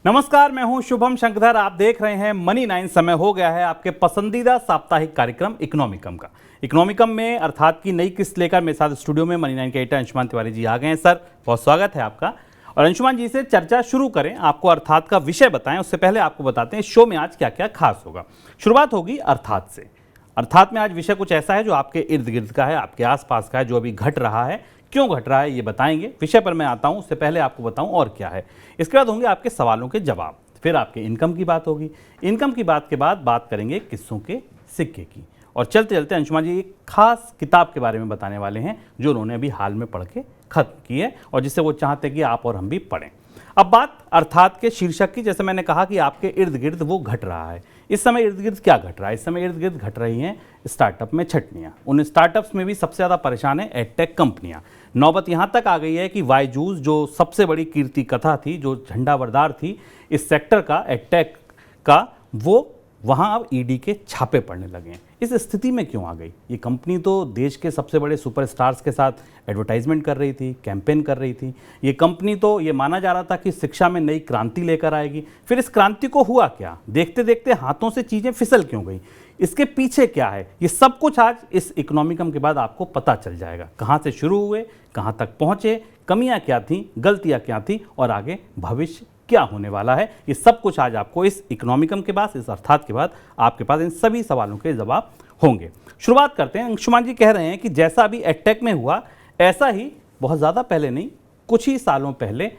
नमस्कार, मैं हूं शुभम शंकरधर। आप देख रहे हैं मनी 9। समय हो गया है आपके पसंदीदा साप्ताहिक कार्यक्रम इकोनॉमिकम का। इकोनॉमिकम में अर्थात की नई किस्त लेकर मेरे साथ स्टूडियो में मनी 9 के एडिटर अंशुमान तिवारी जी आ गए हैं। सर, बहुत स्वागत है आपका। और अंशुमान जी से चर्चा शुरू करें, आपको अर्थात का विषय बताएं उससे पहले आपको बताते हैं शो में आज क्या क्या खास होगा। शुरुआत होगी अर्थात से। अर्थात में आज विषय कुछ ऐसा है जो आपके इर्द गिर्द का है, आपके आसपास का है, जो अभी घट रहा है, क्यों घट रहा है ये बताएंगे। विषय पर मैं आता हूं, उससे पहले आपको बताऊं और क्या है। इसके बाद होंगे आपके सवालों के जवाब, फिर आपके इनकम की बात होगी। इनकम की बात के बाद बात करेंगे किस्सों के सिक्के की। और चलते चलते अंशुमान जी एक खास किताब के बारे में बताने वाले हैं जो उन्होंने अभी हाल में पढ़ के खत्म की है और जिसे वो चाहते कि आप और हम भी पढ़ें। अब बात अर्थात के शीर्षक की। जैसे मैंने कहा कि आपके इर्द गिर्द वो घट रहा है। इस समय इर्द गिर्द क्या घट रहा है? इस समय इर्द गिर्द घट रही हैं स्टार्टअप में छटनियां। उन स्टार्टअप्स में भी सबसे ज़्यादा परेशान है एडटेक कंपनियां। नौबत यहां तक आ गई है कि बायजूस जो सबसे बड़ी कीर्ति कथा थी, जो झंडाबरदार थी इस सेक्टर का, एडटेक का, वो वहां अब ईडी के छापे पड़ने लगे हैं। इस स्थिति में क्यों आ गई? ये कंपनी तो देश के सबसे बड़े सुपरस्टार्स के साथ एडवर्टाइजमेंट कर रही थी, कैंपेन कर रही थी। ये कंपनी तो ये माना जा रहा था कि शिक्षा में नई क्रांति लेकर आएगी। फिर इस क्रांति को हुआ क्या? देखते देखते हाथों से चीज़ें फिसल क्यों गई? इसके पीछे क्या है? ये सब कुछ आज इस इकोनॉमिकम के बाद आपको पता चल जाएगा। कहाँ से शुरू हुए, कहाँ तक पहुँचे, कमियाँ क्या थीं, गलतियाँ क्या थीं और आगे भविष्य क्या होने वाला है। ये सब कुछ आज आपको इस इकोनॉमिकम के बाद, इस अर्थात के बाद आपके पास इन सभी सवालों के जवाब होंगे। शुरुआत करते हैं। अंशुमान जी कह रहे हैं कि जैसा अभी एडटेक में हुआ ऐसा ही बहुत ज़्यादा पहले नहीं, कुछ ही सालों पहले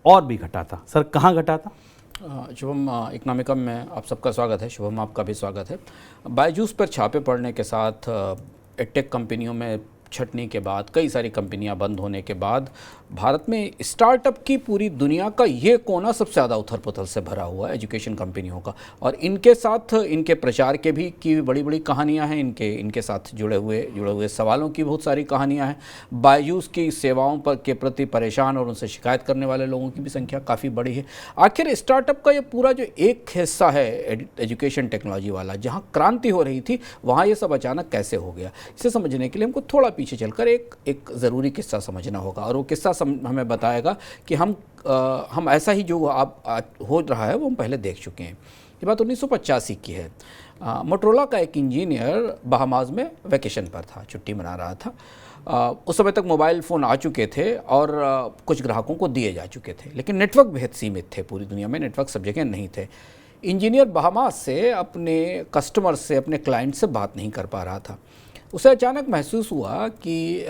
और भी घटा था। सर, कहाँ घटा था? शुभम, इकोनॉमिकम में आप सबका स्वागत है। शुभम, आपका भी स्वागत है। बायजूस पर छापे पड़ने के साथ एडटेक कंपनियों में छटनी के बाद, कई सारी कंपनियां बंद होने के बाद भारत में स्टार्टअप की पूरी दुनिया का ये कोना सबसे ज़्यादा उथल पुथल से भरा हुआ है, एजुकेशन कंपनियों का। और इनके साथ इनके प्रचार के भी की बड़ी बड़ी कहानियां हैं, इनके साथ जुड़े हुए सवालों की बहुत सारी कहानियां हैं। बायजूस की सेवाओं पर के प्रति परेशान और उनसे शिकायत करने वाले लोगों की भी संख्या काफ़ी बड़ी है। आखिर स्टार्टअप का ये पूरा जो एक हिस्सा है एजुकेशन टेक्नोलॉजी वाला, जहाँ क्रांति हो रही थी, वहाँ ये सब अचानक कैसे हो गया? इसे समझने के लिए हमको थोड़ा पीछे चलकर एक ज़रूरी किस्सा समझना होगा। और वो किस्सा हमें बताएगा कि हम ऐसा ही जो हो रहा है वो हम पहले देख चुके हैं। ये बात 1985 की है। मोटरोला का एक इंजीनियर बहामास में वैकेशन पर था, छुट्टी मना रहा था। उस समय तक मोबाइल फ़ोन आ चुके थे और कुछ ग्राहकों को दिए जा चुके थे, लेकिन नेटवर्क बेहद सीमित थे। पूरी दुनिया में नेटवर्क सब जगह नहीं थे। इंजीनियर बहामास से अपने कस्टमर से, अपने क्लाइंट से बात नहीं कर पा रहा था। उसे अचानक महसूस हुआ कि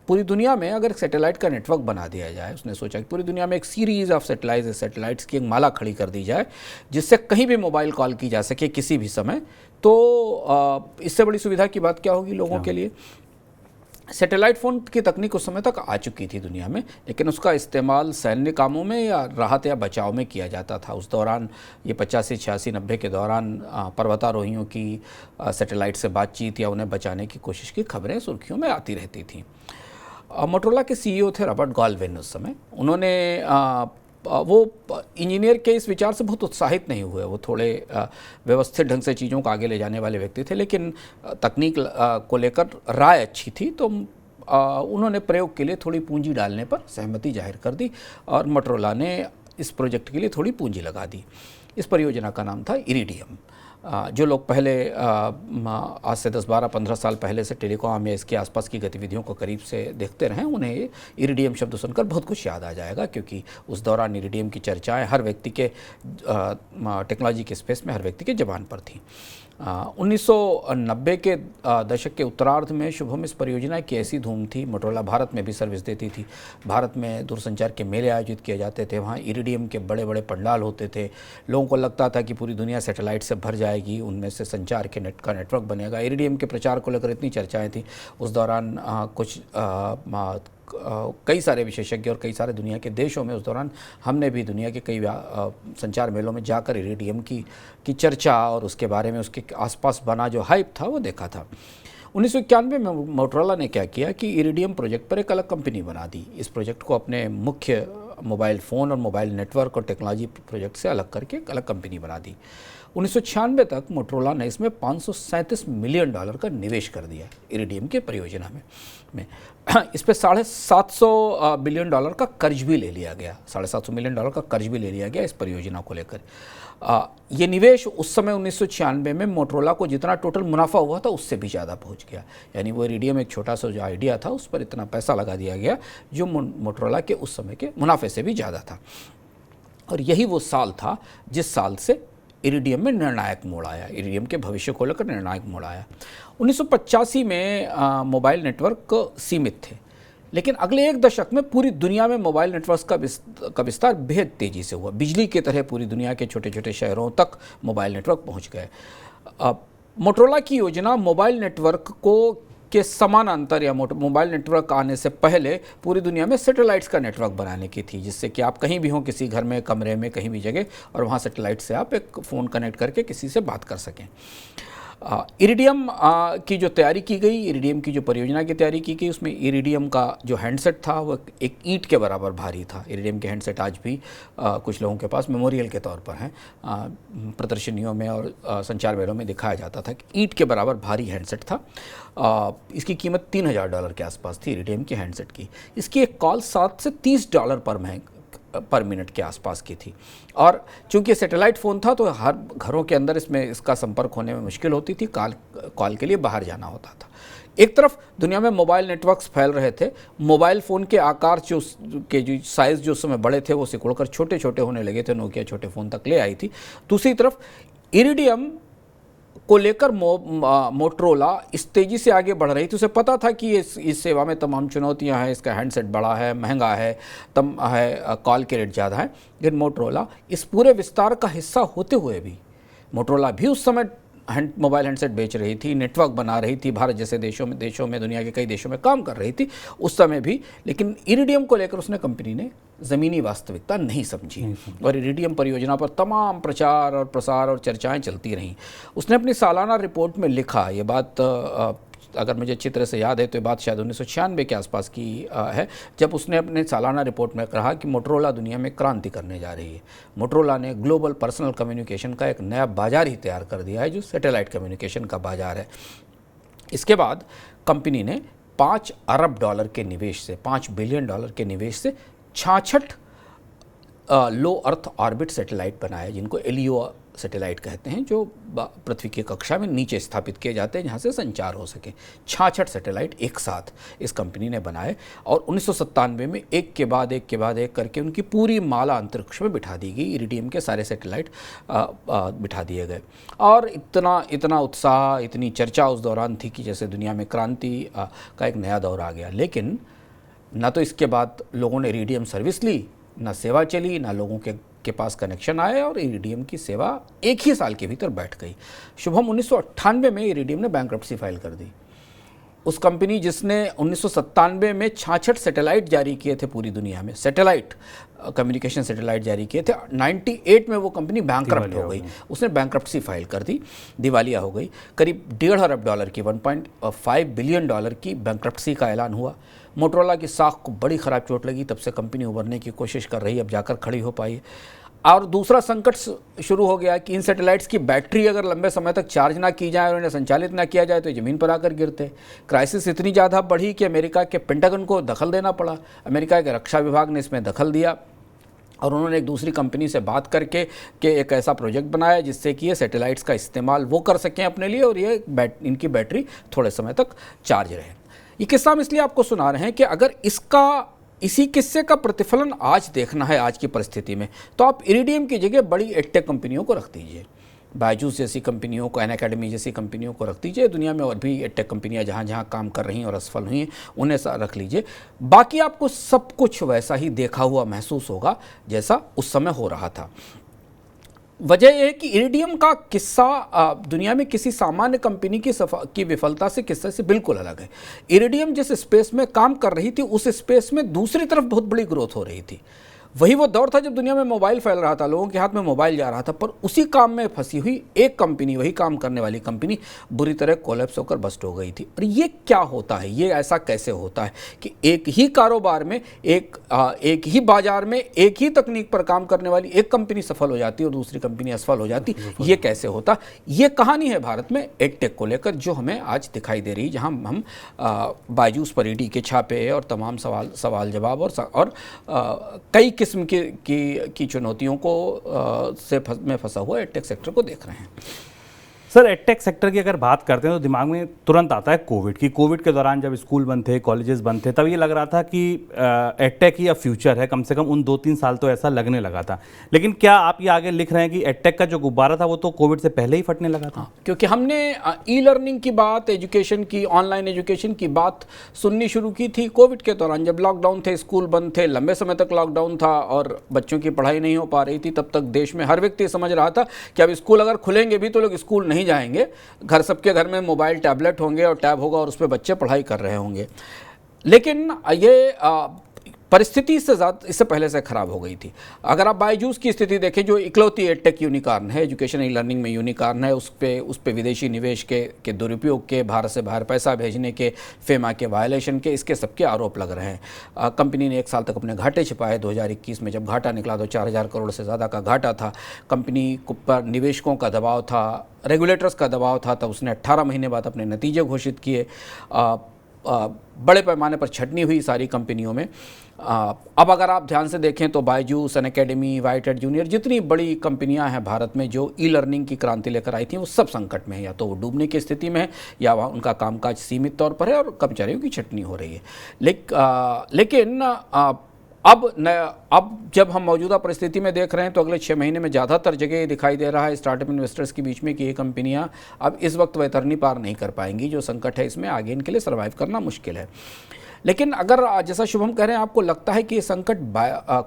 पूरी दुनिया में अगर सैटेलाइट का नेटवर्क बना दिया जाए, उसने सोचा कि पूरी दुनिया में एक सीरीज़ ऑफ सैटेलाइट्स की एक माला खड़ी कर दी जाए जिससे कहीं भी मोबाइल कॉल की जा सके किसी भी समय, तो इससे बड़ी सुविधा की बात क्या होगी लोगों के लिए। सैटेलाइट फ़ोन की तकनीक उस समय तक आ चुकी थी दुनिया में, लेकिन उसका इस्तेमाल सैन्य कामों में या राहत या बचाव में किया जाता था। उस दौरान ये 85, 86, 90 के दौरान पर्वतारोहियों की सैटेलाइट से बातचीत या उन्हें बचाने की कोशिश की खबरें सुर्खियों में आती रहती थीं। मोटरोला के सीईओ थे रॉबर्ट गालवेन उस समय। उन्होंने वो इंजीनियर के इस विचार से बहुत उत्साहित नहीं हुए। वो थोड़े व्यवस्थित ढंग से चीज़ों को आगे ले जाने वाले व्यक्ति थे, लेकिन तकनीक को लेकर राय अच्छी थी, तो उन्होंने प्रयोग के लिए थोड़ी पूंजी डालने पर सहमति जाहिर कर दी और मोटरोला ने इस प्रोजेक्ट के लिए थोड़ी पूंजी लगा दी। इस परियोजना का नाम था इरिडियम। जो लोग पहले आज से 10, 12, 15 साल पहले से टेलीकॉम या इसके आसपास की गतिविधियों को करीब से देखते रहे, उन्हें इरिडियम शब्द सुनकर बहुत कुछ याद आ जाएगा, क्योंकि उस दौरान इरिडियम की चर्चाएं हर व्यक्ति के टेक्नोलॉजी के स्पेस में हर व्यक्ति के ज़बान पर थी। 1990 के दशक के उत्तरार्ध में शुभम इस परियोजना की ऐसी धूम थी। मोटरोला भारत में भी सर्विस देती थी। भारत में दूरसंचार के मेले आयोजित किए जाते थे, वहाँ इरिडियम के बड़े बड़े पंडाल होते थे। लोगों को लगता था कि पूरी दुनिया सैटेलाइट से भर जाएगी, उनमें से संचार के नेटवर्क बनेगा। इरिडियम के प्रचार को लेकर इतनी चर्चाएँ थी। उस दौरान कई सारे विशेषज्ञ और कई सारे दुनिया के देशों में, उस दौरान हमने भी दुनिया के कई संचार मेलों में जाकर इरिडियम की चर्चा और उसके बारे में, उसके आसपास बना जो हाइप था वो देखा था। 1991 में मोटरोला ने क्या किया कि इरिडियम प्रोजेक्ट पर एक अलग कंपनी बना दी। इस प्रोजेक्ट को अपने मुख्य मोबाइल फ़ोन और मोबाइल नेटवर्क और टेक्नोलॉजी प्रोजेक्ट से अलग करके एक अलग कंपनी बना दी। 1996 तक मोटरोला ने इसमें $537 मिलियन का निवेश कर दिया इरिडियम के परियोजना में इस पे $750 बिलियन का कर्ज भी ले लिया गया, $750 मिलियन का कर्ज भी ले लिया गया इस परियोजना को लेकर। ये निवेश उस समय 1996 में मोटरोला को जितना टोटल मुनाफा हुआ था उससे भी ज़्यादा पहुंच गया। यानी वो इरिडियम एक छोटा सा जो आइडिया था उस पर इतना पैसा लगा दिया गया जो मोटरोला के उस समय के मुनाफे से भी ज़्यादा था। और यही वो साल था जिस साल से इरिडियम में निर्णायक मोड़ आया, इरिडियम के भविष्य को लेकर निर्णायक मोड़ आया। 1985 में मोबाइल नेटवर्क सीमित थे, लेकिन अगले एक दशक में पूरी दुनिया में मोबाइल नेटवर्क का विस्तार बेहद तेज़ी से हुआ। बिजली की तरह पूरी दुनिया के छोटे छोटे शहरों तक मोबाइल नेटवर्क पहुंच गए। मोटरोला की योजना मोबाइल नेटवर्क के समानांतर या मोबाइल नेटवर्क आने से पहले पूरी दुनिया में सैटेलाइट्स का नेटवर्क बनाने की थी, जिससे कि आप कहीं भी हों, किसी घर में, कमरे में, कहीं भी जगह, और वहाँ सैटेलाइट से आप एक फ़ोन कनेक्ट करके किसी से बात कर सकें। इरिडियम की जो तैयारी की गई, इरिडियम की जो परियोजना की तैयारी की गई, उसमें इरिडियम का जो हैंडसेट था वो एक ईंट के बराबर भारी था। इरिडियम के हैंडसेट आज भी कुछ लोगों के पास मेमोरियल के तौर पर हैं, प्रदर्शनियों में और संचार मेलों में दिखाया जाता था कि ईंट के बराबर भारी हैंडसेट था। इसकी कीमत $3000 के आसपास थी इरिडियम के हैंडसेट की। इसकी एक कॉल $7 से $30 पर मिनट के आसपास की थी। और चूंकि सैटेलाइट फ़ोन था तो हर घरों के अंदर इसका संपर्क होने में मुश्किल होती थी, कॉल के लिए बाहर जाना होता था। एक तरफ दुनिया में मोबाइल नेटवर्क्स फैल रहे थे, मोबाइल फ़ोन के आकार जो साइज़ जो उस समय बड़े थे वो सिकुड़कर छोटे छोटे होने लगे थे, नोकिया छोटे फ़ोन तक ले आई थी। दूसरी तरफ इरिडियम को लेकर मोटरोला इस तेज़ी से आगे बढ़ रही थी। उसे पता था कि इस सेवा में तमाम चुनौतियां हैं, इसका हैंडसेट बड़ा है, महंगा है, कॉल के रेट ज़्यादा है, लेकिन मोटरोला इस पूरे विस्तार का हिस्सा होते हुए भी, मोटरोला भी उस समय मोबाइल हैंडसेट बेच रही थी, नेटवर्क बना रही थी, भारत जैसे देशों में दुनिया के कई देशों में काम कर रही थी उस समय भी, लेकिन इरिडियम को लेकर कंपनी ने ज़मीनी वास्तविकता नहीं समझी और इरिडियम परियोजना पर तमाम प्रचार और प्रसार और चर्चाएं चलती रहीं। उसने अपनी सालाना रिपोर्ट में लिखा, ये बात अगर मुझे अच्छी तरह से याद है तो ये बात शायद 1996 के आसपास की है, जब उसने अपने सालाना रिपोर्ट में कहा कि मोटरोला दुनिया में क्रांति करने जा रही है। मोटरोला ने ग्लोबल पर्सनल कम्युनिकेशन का एक नया बाजार ही तैयार कर दिया है, जो सैटेलाइट कम्युनिकेशन का बाजार है। इसके बाद कंपनी ने $5 अरब के निवेश से, $5 बिलियन के निवेश से 66 लो अर्थ ऑर्बिट सैटेलाइट बनाए, जिनको LEO सैटेलाइट कहते हैं, जो पृथ्वी की कक्षा में नीचे स्थापित किए जाते हैं जहाँ से संचार हो सके। 66 सैटेलाइट एक साथ इस कंपनी ने बनाए और 1997 में एक के बाद एक करके उनकी पूरी माला अंतरिक्ष में बिठा दी गई। इरिडियम के सारे सैटेलाइट बिठा दिए गए और इतना उत्साह, इतनी चर्चा उस दौरान थी कि जैसे दुनिया में क्रांति का एक नया दौर आ गया। लेकिन न तो इसके बाद लोगों ने इरिडियम सर्विस ली, ना सेवा चली, ना लोगों के पास कनेक्शन आए और इरिडियम की सेवा एक ही साल के भीतर बैठ गई। शुभम 1998 में इरिडियम ने बैंक्रप्सी फाइल कर दी। उस कंपनी जिसने 1997 में 66 सैटेलाइट जारी किए थे पूरी दुनिया में, सैटेलाइट कम्युनिकेशन सैटेलाइट जारी किए थे, 98 में वो कंपनी बैंक्रप्ट हो गई। उसने बैंक्रप्सी फाइल कर दी, दिवालिया हो गई। करीब $1.5 अरब की, $1.5 बिलियन की बैंक्रप्सी का ऐलान हुआ। मोटरोला की साख को बड़ी ख़राब चोट लगी, तब से कंपनी उभरने की कोशिश कर रही है, अब जाकर खड़ी हो पाई। और दूसरा संकट शुरू हो गया कि इन सैटेलाइट्स की बैटरी अगर लंबे समय तक चार्ज ना की जाए और इन्हें संचालित ना किया जाए तो ज़मीन पर आकर गिरते। क्राइसिस इतनी ज़्यादा बढ़ी कि अमेरिका के पेंटागन को दखल देना पड़ा। अमेरिका के रक्षा विभाग ने इसमें दखल दिया और उन्होंने एक दूसरी कंपनी से बात करके एक ऐसा प्रोजेक्ट बनाया जिससे कि ये सैटेलाइट्स का इस्तेमाल वो कर सकें अपने लिए और ये इनकी बैटरी थोड़े समय तक चार्ज रहे। ये किस्सा हम इसलिए आपको सुना रहे हैं कि अगर इसी किस्से का प्रतिफलन आज देखना है आज की परिस्थिति में, तो आप इरिडियम की जगह बड़ी एडटेक कंपनियों को रख दीजिए, बायजूस जैसी कंपनियों को, अनअकैडमी जैसी कंपनियों को रख दीजिए। दुनिया में और भी एडटेक कंपनियां जहां जहां काम कर रही हैं और असफल हुई हैं उन्हें रख लीजिए। बाकी आपको सब कुछ वैसा ही देखा हुआ महसूस होगा जैसा उस समय हो रहा था। वजह यह है कि इरिडियम का किस्सा दुनिया में किसी सामान्य कंपनी की विफलता से किस्से से बिल्कुल अलग है। इरिडियम जिस स्पेस में काम कर रही थी उस स्पेस में दूसरी तरफ बहुत बड़ी ग्रोथ हो रही थी। वही वो दौर था जब दुनिया में मोबाइल फैल रहा था, लोगों के हाथ में मोबाइल जा रहा था, पर उसी काम में फंसी हुई एक कंपनी, वही काम करने वाली कंपनी बुरी तरह कोलैप्स होकर बस्ट हो गई थी। और ये क्या होता है, ये ऐसा कैसे होता है कि एक ही कारोबार में, एक ही बाजार में, एक ही तकनीक पर काम करने वाली एक कंपनी सफल हो जाती है और दूसरी कंपनी असफल हो जाती, ये कैसे होता? ये कहानी है भारत में एडटेक को लेकर, जो हमें आज दिखाई दे रही, जहां हम बायजूस पर ईडी के छापे और तमाम सवाल जवाब और कई किस्म की चुनौतियों को में फंसा हुआ एडटेक सेक्टर को देख रहे हैं। सर, एडटेक सेक्टर की अगर बात करते हैं तो दिमाग में तुरंत आता है कोविड के दौरान जब स्कूल बंद थे, कॉलेजेस बंद थे, तब ये लग रहा था कि एडटेक ही अब फ्यूचर है, कम से कम उन 2-3 साल तो ऐसा लगने लगा था। लेकिन क्या आप ये आगे लिख रहे हैं कि एडटेक का जो गुब्बारा था वो तो कोविड से पहले ही फटने लगा था? क्योंकि हमने ई लर्निंग की बात, एजुकेशन की, ऑनलाइन एजुकेशन की बात सुननी शुरू की थी कोविड के दौरान, जब लॉकडाउन थे, स्कूल बंद थे, लंबे समय तक लॉकडाउन था और बच्चों की पढ़ाई नहीं हो पा रही थी। तब तक देश में हर व्यक्ति समझ रहा था कि अब स्कूल अगर खुलेंगे भी तो लोग स्कूल नहीं जाएंगे, घर सबके घर में मोबाइल टैबलेट होंगे और टैब होगा और उस पर बच्चे पढ़ाई कर रहे होंगे। लेकिन ये परिस्थिति इससे पहले से खराब हो गई थी। अगर आप बायजूस की स्थिति देखें, जो इकलौती एडटेक यूनिकॉर्न है, एजुकेशन ई लर्निंग में यूनिकॉर्न है, उस पे विदेशी निवेश के दुरुपयोग के, भारत से बाहर पैसा भेजने के, फेमा के वायलेशन के, इसके सबके आरोप लग रहे हैं। कंपनी ने 1 साल तक अपने घाटे छिपाए। 2021 में जब घाटा निकला तो 4000 करोड़ से ज़्यादा का घाटा था। कंपनी पर निवेशकों का दबाव था, रेगुलेटर्स का दबाव था, तब उसने 18 महीने बाद अपने नतीजे घोषित किए। बड़े पैमाने पर छटनी हुई सारी कंपनियों में। अब अगर आप ध्यान से देखें तो बायजूस, अनअकैडमी, वाइटेड जूनियर, जितनी बड़ी कंपनियां हैं भारत में जो ई लर्निंग की क्रांति लेकर आई थी, वो सब संकट में है। या तो वो डूबने की स्थिति में है या वहाँ उनका कामकाज सीमित तौर पर है और कर्मचारियों की छटनी हो रही है। लेकिन अब जब हम मौजूदा परिस्थिति में देख रहे हैं तो अगले 6 महीने में ज़्यादातर जगह ये दिखाई दे रहा है स्टार्टअप इन्वेस्टर्स के बीच में कि ये कंपनियां अब इस वक्त वैतरणी पार नहीं कर पाएंगी। जो संकट है इसमें आगे इनके लिए सर्वाइव करना मुश्किल है। लेकिन अगर जैसा शुभम कह रहे हैं, आपको लगता है कि ये संकट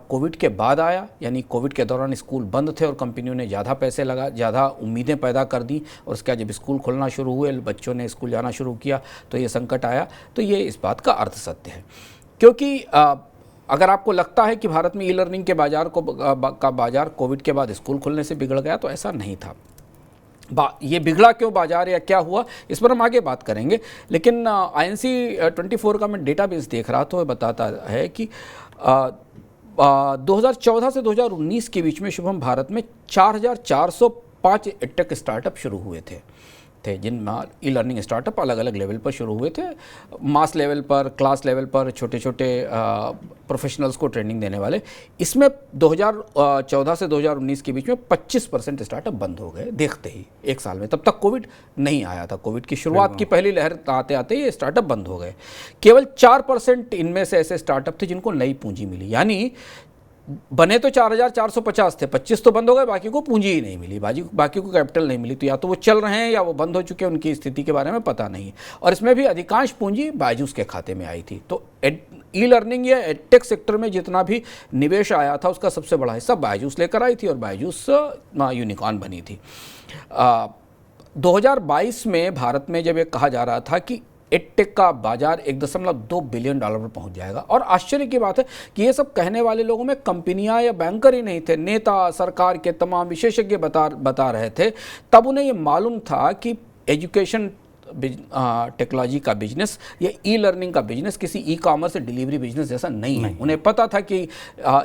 कोविड के बाद आया, यानी कोविड के दौरान स्कूल बंद थे और कंपनियों ने ज़्यादा पैसे ज़्यादा उम्मीदें पैदा कर दी और उसके बाद जब स्कूल खुलना शुरू हुए, बच्चों ने स्कूल जाना शुरू किया तो ये संकट आया, तो ये इस बात का अर्थ सत्य है। क्योंकि अगर आपको लगता है कि भारत में ई लर्निंग के बाजार कोविड के बाद स्कूल खुलने से बिगड़ गया, तो ऐसा नहीं था। ये बिगड़ा क्यों बाजार या क्या हुआ, इस पर हम आगे बात करेंगे। लेकिन INC 24 का मैं डेटाबेस देख रहा तो बताता है कि 2014 से 2019 के बीच में शुभम भारत में 4405 एडटेक स्टार्टअप शुरू हुए थे, जिनमें ई लर्निंग स्टार्टअप अलग अलग लेवल पर शुरू हुए थे। मास लेवल पर, क्लास लेवल पर, छोटे छोटे प्रोफेशनल्स को ट्रेनिंग देने वाले। इसमें 2014 से 2019 के बीच में 25% स्टार्टअप बंद हो गए देखते ही 1 साल में। तब तक कोविड नहीं आया था, कोविड की शुरुआत की पहली लहर आते आते ये स्टार्टअप बंद हो गए। केवल 4% इनमें से ऐसे स्टार्टअप थे जिनको नई पूंजी मिली, यानी बने तो 4450 थे, 25 तो बंद हो गए, बाकी को पूंजी ही नहीं मिली, बाकी को कैपिटल नहीं मिली। तो या तो वो चल रहे हैं या वो बंद हो चुके हैं, उनकी स्थिति के बारे में पता नहीं है। और इसमें भी अधिकांश पूंजी बायजूस के खाते में आई थी। तो ई लर्निंग या एडटेक सेक्टर में जितना भी निवेश आया था उसका सबसे बड़ा हिस्सा बायजूस लेकर आई थी और बायजूस यूनिकॉर्न बनी थी। 2022 में भारत में जब ये कहा जा रहा था कि एडटेक का बाजार $1.2 बिलियन पर पहुंच जाएगा, और आश्चर्य की बात है कि ये सब कहने वाले लोगों में कंपनियां या बैंकर ही नहीं थे, नेता, सरकार के तमाम विशेषज्ञ बता रहे थे। तब उन्हें ये मालूम था कि एजुकेशन टेक्नोलॉजी का बिजनेस या ई लर्निंग का बिजनेस किसी ई कॉमर्स डिलीवरी बिजनेस जैसा नहीं है। उन्हें पता था कि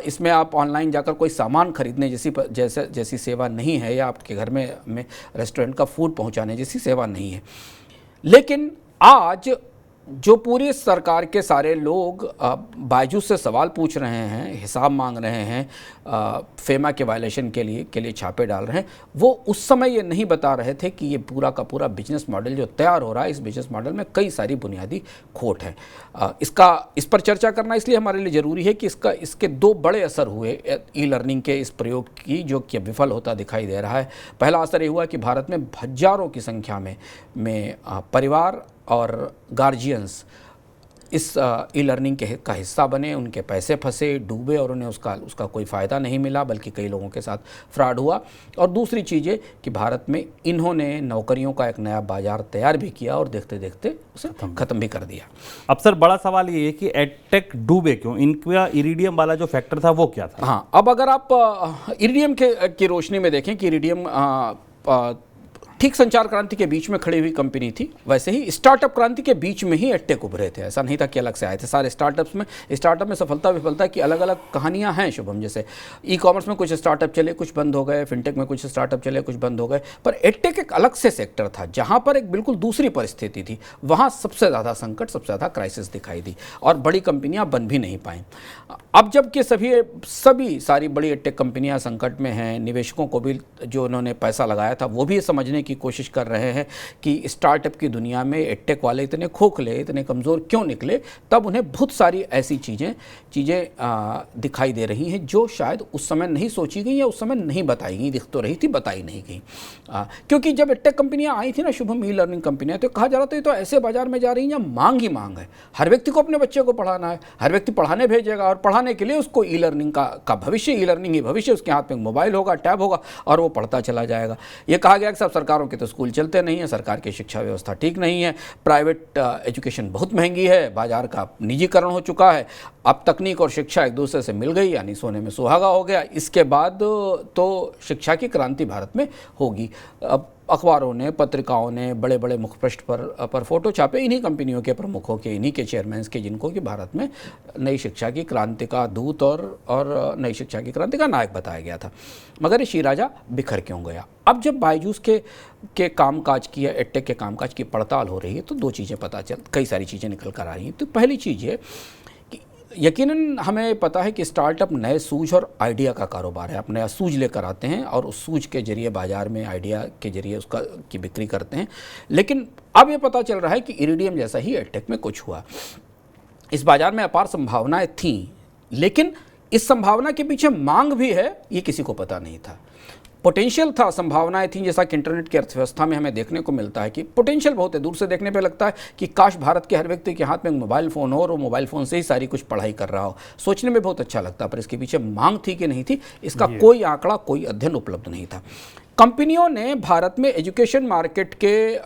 इसमें आप ऑनलाइन जाकर कोई सामान खरीदने जैसी सेवा नहीं है, या आपके घर में रेस्टोरेंट का फूड पहुंचाने जैसी सेवा नहीं है। लेकिन आज जो पूरी सरकार के सारे लोग बायजूस से सवाल पूछ रहे हैं, हिसाब मांग रहे हैं, फेमा के वायलेशन के लिए छापे डाल रहे हैं, वो उस समय ये नहीं बता रहे थे कि ये पूरा का पूरा बिजनेस मॉडल जो तैयार हो रहा है, इस बिजनेस मॉडल में कई सारी बुनियादी खोट है। इस पर चर्चा करना इसलिए हमारे लिए ज़रूरी है कि इसके 2 बड़े असर हुए ई लर्निंग के इस प्रयोग की, जो कि विफल होता दिखाई दे रहा है। पहला असर ये हुआ कि भारत में हजारों की संख्या में परिवार और गार्जियंस इस ई लर्निंग का हिस्सा बने, उनके पैसे फंसे, डूबे और उन्हें उसका कोई फ़ायदा नहीं मिला, बल्कि कई लोगों के साथ फ्रॉड हुआ। और दूसरी चीज़ ये कि भारत में इन्होंने नौकरियों का एक नया बाजार तैयार भी किया और देखते देखते उसे ख़त्म भी कर दिया। अब सर बड़ा सवाल ये है कि एडटेक डूबे क्यों, इनका इरिडियम वाला जो फैक्टर था वो क्या था? हाँ, अब अगर आप इरिडियम की रोशनी में देखें कि इरिडियम ठीक संचार क्रांति के बीच में खड़ी हुई कंपनी थी, वैसे ही स्टार्टअप क्रांति के बीच में ही एडटेक उभरे थे। ऐसा नहीं था कि अलग से आए थे। सारे स्टार्टअप में सफलता विफलता की अलग अलग कहानियां हैं शुभम। जैसे ई कॉमर्स में कुछ स्टार्टअप चले, कुछ बंद हो गए, फिनटेक में कुछ स्टार्टअप चले, कुछ बंद हो गए, पर एडटेक एक अलग से सेक्टर था जहां पर एक बिल्कुल दूसरी परिस्थिति थी। वहां सबसे ज़्यादा संकट, सबसे ज़्यादा क्राइसिस दिखाई दी और बड़ी कंपनियां बन भी नहीं पाई। अब जबकि सारी बड़ी एडटेक कंपनियां संकट में हैं, निवेशकों को भी जो उन्होंने पैसा लगाया था वो भी समझने की कोशिश कर रहे हैं कि स्टार्टअप की दुनिया में एडटेक वाले इतने खोखले, इतने कमज़ोर क्यों निकले, तब उन्हें बहुत सारी ऐसी चीज़ें दिखाई दे रही हैं जो शायद उस समय नहीं सोची गई या उस समय नहीं बताई गई। दिख तो रही थी, बताई नहीं गई। क्योंकि जब एडटेक कंपनियां आई थी ना शुभम, ई लर्निंग कंपनियां, तो कहा जा रहा था ये तो ऐसे बाजार में जा रही हैं जहाँ मांग ही मांग है। हर व्यक्ति को अपने बच्चे को पढ़ाना है, हर व्यक्ति पढ़ाने भेजेगा और पढ़ाने के लिए उसको ई लर्निंग का भविष्य, ई लर्निंग ही भविष्य। उसके हाथ में मोबाइल होगा, टैब होगा और वो पढ़ता चला जाएगा। ये कहा गया कि सब सरकारों के तो स्कूल चलते नहीं है, सरकार की शिक्षा व्यवस्था ठीक नहीं है, प्राइवेट एजुकेशन बहुत महंगी है, बाजार का निजीकरण हो चुका है, अब तकनीक और शिक्षा एक दूसरे से मिल गई, यानी सोने में सुहागा हो गया। इसके बाद तो शिक्षा की क्रांति भारत में होगी। अब अखबारों ने, पत्रिकाओं ने बड़े बड़े मुखपृष्ठ पर फोटो छापे इन्हीं कंपनियों के प्रमुखों के, इन्हीं के चेयरमैन के, जिनको कि भारत में नई शिक्षा की क्रांति का दूत और नई शिक्षा की क्रांति का नायक बताया गया था। मगर ये शीराजा बिखर क्यों गया? अब जब बायजूस के कामकाज की या एडटेक के कामकाज की पड़ताल हो रही है तो दो चीज़ें कई सारी चीज़ें निकल कर आ रही हैं। तो पहली चीज़ ये, यकीनन हमें पता है कि स्टार्टअप नए सूझ और आइडिया का कारोबार है। आप नया सूझ लेकर आते हैं और उस सूझ के जरिए बाजार में आइडिया के जरिए की बिक्री करते हैं। लेकिन अब ये पता चल रहा है कि इरिडियम जैसा ही एडटेक में कुछ हुआ। इस बाजार में अपार संभावनाएं थीं, लेकिन इस संभावना के पीछे मांग भी है ये किसी को पता नहीं था। पोटेंशियल था, संभावनाएं थीं, जैसा कि इंटरनेट की अर्थव्यवस्था में हमें देखने को मिलता है कि पोटेंशियल बहुत है। दूर से देखने पे लगता है कि काश भारत के हर व्यक्ति के हाथ में मोबाइल फ़ोन हो और वो मोबाइल फ़ोन से ही सारी कुछ पढ़ाई कर रहा हो। सोचने में बहुत अच्छा लगता है, पर इसके पीछे मांग थी कि नहीं थी, इसका कोई आंकड़ा, कोई अध्ययन उपलब्ध नहीं था। कंपनियों ने भारत में एजुकेशन मार्केट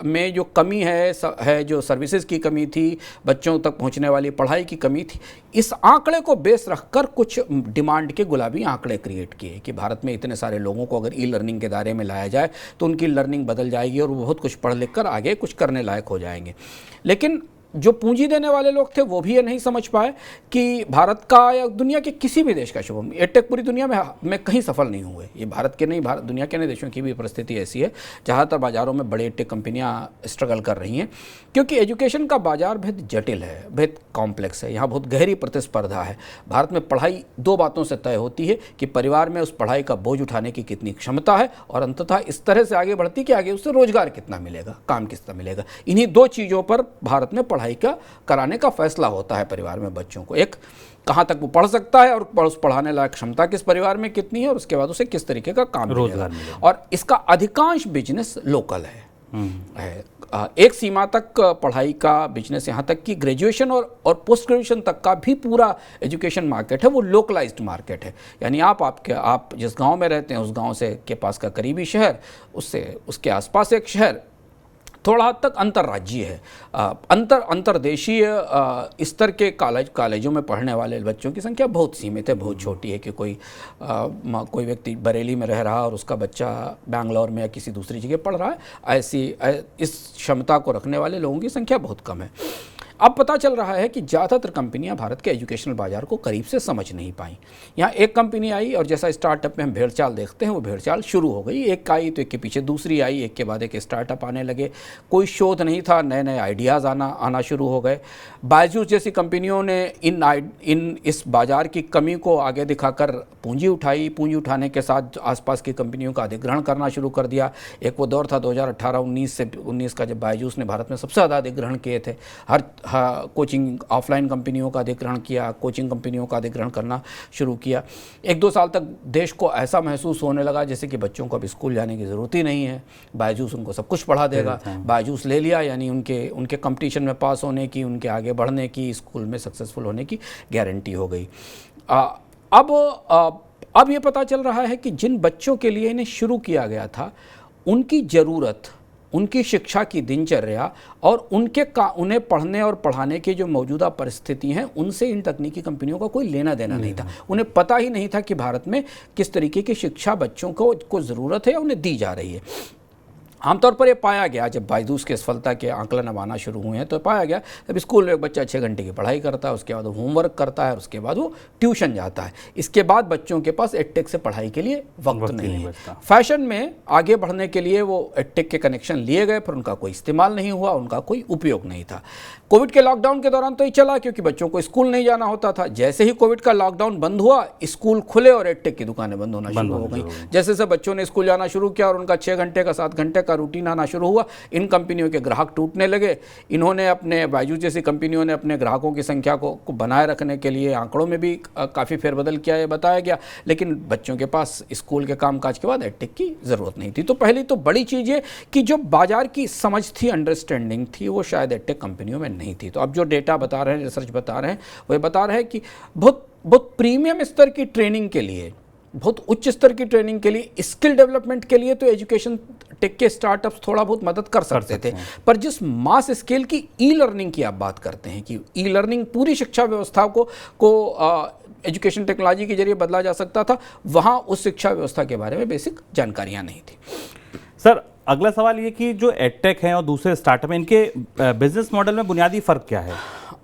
में जो कमी है, जो सर्विसेज की कमी थी, बच्चों तक पहुंचने वाली पढ़ाई की कमी थी, इस आंकड़े को बेस रखकर कुछ डिमांड के गुलाबी आंकड़े क्रिएट किए कि भारत में इतने सारे लोगों को अगर ई लर्निंग के दायरे में लाया जाए तो उनकी लर्निंग बदल जाएगी और वो बहुत कुछ पढ़ लिख कर आगे कुछ करने लायक हो जाएंगे। लेकिन जो पूंजी देने वाले लोग थे वो भी ये नहीं समझ पाए कि भारत का या दुनिया के किसी भी देश का, शुभम, एडटेक पूरी दुनिया में कहीं सफल नहीं हुए। ये भारत के नहीं, दुनिया के नए देशों की भी परिस्थिति ऐसी है। ज़्यादातर बाज़ारों में बड़े एडटेक कंपनियां स्ट्रगल कर रही हैं क्योंकि एजुकेशन का बाजार बेहद जटिल है, बेहद कॉम्प्लेक्स है। यहाँ बहुत गहरी प्रतिस्पर्धा है। भारत में पढ़ाई दो बातों से तय होती है कि परिवार में उस पढ़ाई का बोझ उठाने की कितनी क्षमता है और अंततः इस तरह से आगे बढ़ती कि आगे उससे रोजगार कितना मिलेगा, काम कितना मिलेगा। इन्हीं दो चीज़ों पर भारत में पढ़ाई का कराने का फैसला होता है परिवार में बच्चों को। एक, कहाँ तक वो पढ़ सकता है और उस पढ़ाने लायक क्षमता किस परिवार में कितनी है, और उसके बाद उसे किस तरीके का काम मिलेगा। और इसका अधिकांश बिजनेस लोकल है। एक सीमा तक पढ़ाई का बिजनेस, यहाँ तक कि ग्रेजुएशन और पोस्ट ग्रेजुएशन तक का भी पूरा एजुकेशन मार्केट है, वो लोकलाइज्ड मार्केट है। यानी आप जिस गांव में रहते हैं उस गांव से के पास का करीबी शहर, उसके आसपास एक शहर, थोड़ा हद तक अंतर्राज्यीय है। अंतर्देशीय स्तर के कॉलेजों में पढ़ने वाले बच्चों की संख्या बहुत सीमित है, बहुत छोटी है कि कोई व्यक्ति बरेली में रह रहा और उसका बच्चा बैंगलोर में या किसी दूसरी जगह पढ़ रहा है। इस क्षमता को रखने वाले लोगों की संख्या बहुत कम है। अब पता चल रहा है कि ज़्यादातर कंपनियां भारत के एजुकेशनल बाजार को करीब से समझ नहीं पाई। यहाँ एक कंपनी आई और जैसा स्टार्टअप में हम भेड़चाल देखते हैं वो भेड़चाल शुरू हो गई। एक आई तो एक के पीछे दूसरी आई, एक के बाद एक स्टार्टअप आने लगे। कोई शोध नहीं था, नए नए आइडियाज़ आना शुरू हो गए। बायजूस जैसी कंपनियों ने इस बाजार की कमी को आगे दिखाकर पूंजी उठाई। पूंजी उठाने के साथ आसपास की कंपनियों का अधिग्रहण करना शुरू कर दिया। एक वो दौर था 2018-19 का जब बायजूस ने भारत में सबसे ज़्यादा अधिग्रहण किए थे। कोचिंग ऑफलाइन कंपनियों का अधिग्रहण किया, कोचिंग कंपनियों का अधिग्रहण करना शुरू किया। 1-2 साल तक देश को ऐसा महसूस होने लगा जैसे कि बच्चों को अब स्कूल जाने की ज़रूरत ही नहीं है, बायजूस उनको सब कुछ पढ़ा देगा। बायजूस ले लिया यानी उनके कंपटीशन में पास होने की, उनके आगे बढ़ने की, स्कूल में सक्सेसफुल होने की गारंटी हो गई। अब ये पता चल रहा है कि जिन बच्चों के लिए इन्हें शुरू किया गया था, उनकी ज़रूरत, उनकी शिक्षा की दिनचर्या और उन्हें पढ़ने और पढ़ाने की जो मौजूदा परिस्थिति हैं, उनसे इन तकनीकी कंपनियों का कोई लेना देना नहीं था। उन्हें पता ही नहीं था कि भारत में किस तरीके की शिक्षा बच्चों को ज़रूरत है या उन्हें दी जा रही है। आमतौर पर ये पाया गया, जब बायजूस के सफलता के आंकलन अब आना शुरू हुए हैं तो पाया गया जब स्कूल में एक बच्चा 6 घंटे की पढ़ाई करता है, उसके बाद वो होमवर्क करता है और उसके बाद वो ट्यूशन जाता है, इसके बाद बच्चों के पास एडटेक से पढ़ाई के लिए वक्त नहीं है। फैशन में आगे बढ़ने के लिए वो एडटेक के कनेक्शन लिए गए, पर उनका कोई इस्तेमाल नहीं हुआ, उनका कोई उपयोग नहीं था। कोविड के लॉकडाउन के दौरान तो ये चला क्योंकि बच्चों को स्कूल नहीं जाना होता था। जैसे ही कोविड का लॉकडाउन बंद हुआ, स्कूल खुले और एडटेक की दुकानें बंद होना शुरू हो गई। जैसे जैसे बच्चों ने स्कूल जाना शुरू किया और उनका 6 घंटे का 7 घंटे का रूटीन आना शुरू हुआ, इन कंपनियों के ग्राहक टूटने लगे। इन्होंने अपने बायजूस जैसी कंपनियों ने अपने ग्राहकों की संख्या को बनाए रखने के लिए आंकड़ों में भी काफ़ी फेरबदल किया, ये बताया गया, लेकिन बच्चों के पास स्कूल के कामकाज के बाद एडटेक की ज़रूरत नहीं थी। तो पहली तो बड़ी चीज़ ये कि जो बाजार की समझ थी, अंडरस्टैंडिंग थी, वो शायद एडटेक कंपनियों में नहीं थी। तो अब जो डेटा बता रहे हैं, रिसर्च बता रहे हैं, वो बता रहे हैं कि बहुत प्रीमियम स्तर की ट्रेनिंग के लिए, बहुत उच्च स्तर की ट्रेनिंग के लिए, स्किल डेवलपमेंट के लिए तो एजुकेशन टेक के स्टार्टअप्स थोड़ा बहुत मदद कर सकते थे, पर जिस मास स्केल की ई लर्निंग की आप बात करते हैं कि ई लर्निंग पूरी शिक्षा व्यवस्था को एजुकेशन टेक्नोलॉजी के जरिए बदला जा सकता था, वहाँ उस शिक्षा व्यवस्था के बारे में बेसिक जानकारियाँ नहीं थी। सर, अगला सवाल ये कि जो एडटेक हैं और दूसरे स्टार्टअप हैं, इनके बिजनेस मॉडल में बुनियादी फ़र्क क्या है?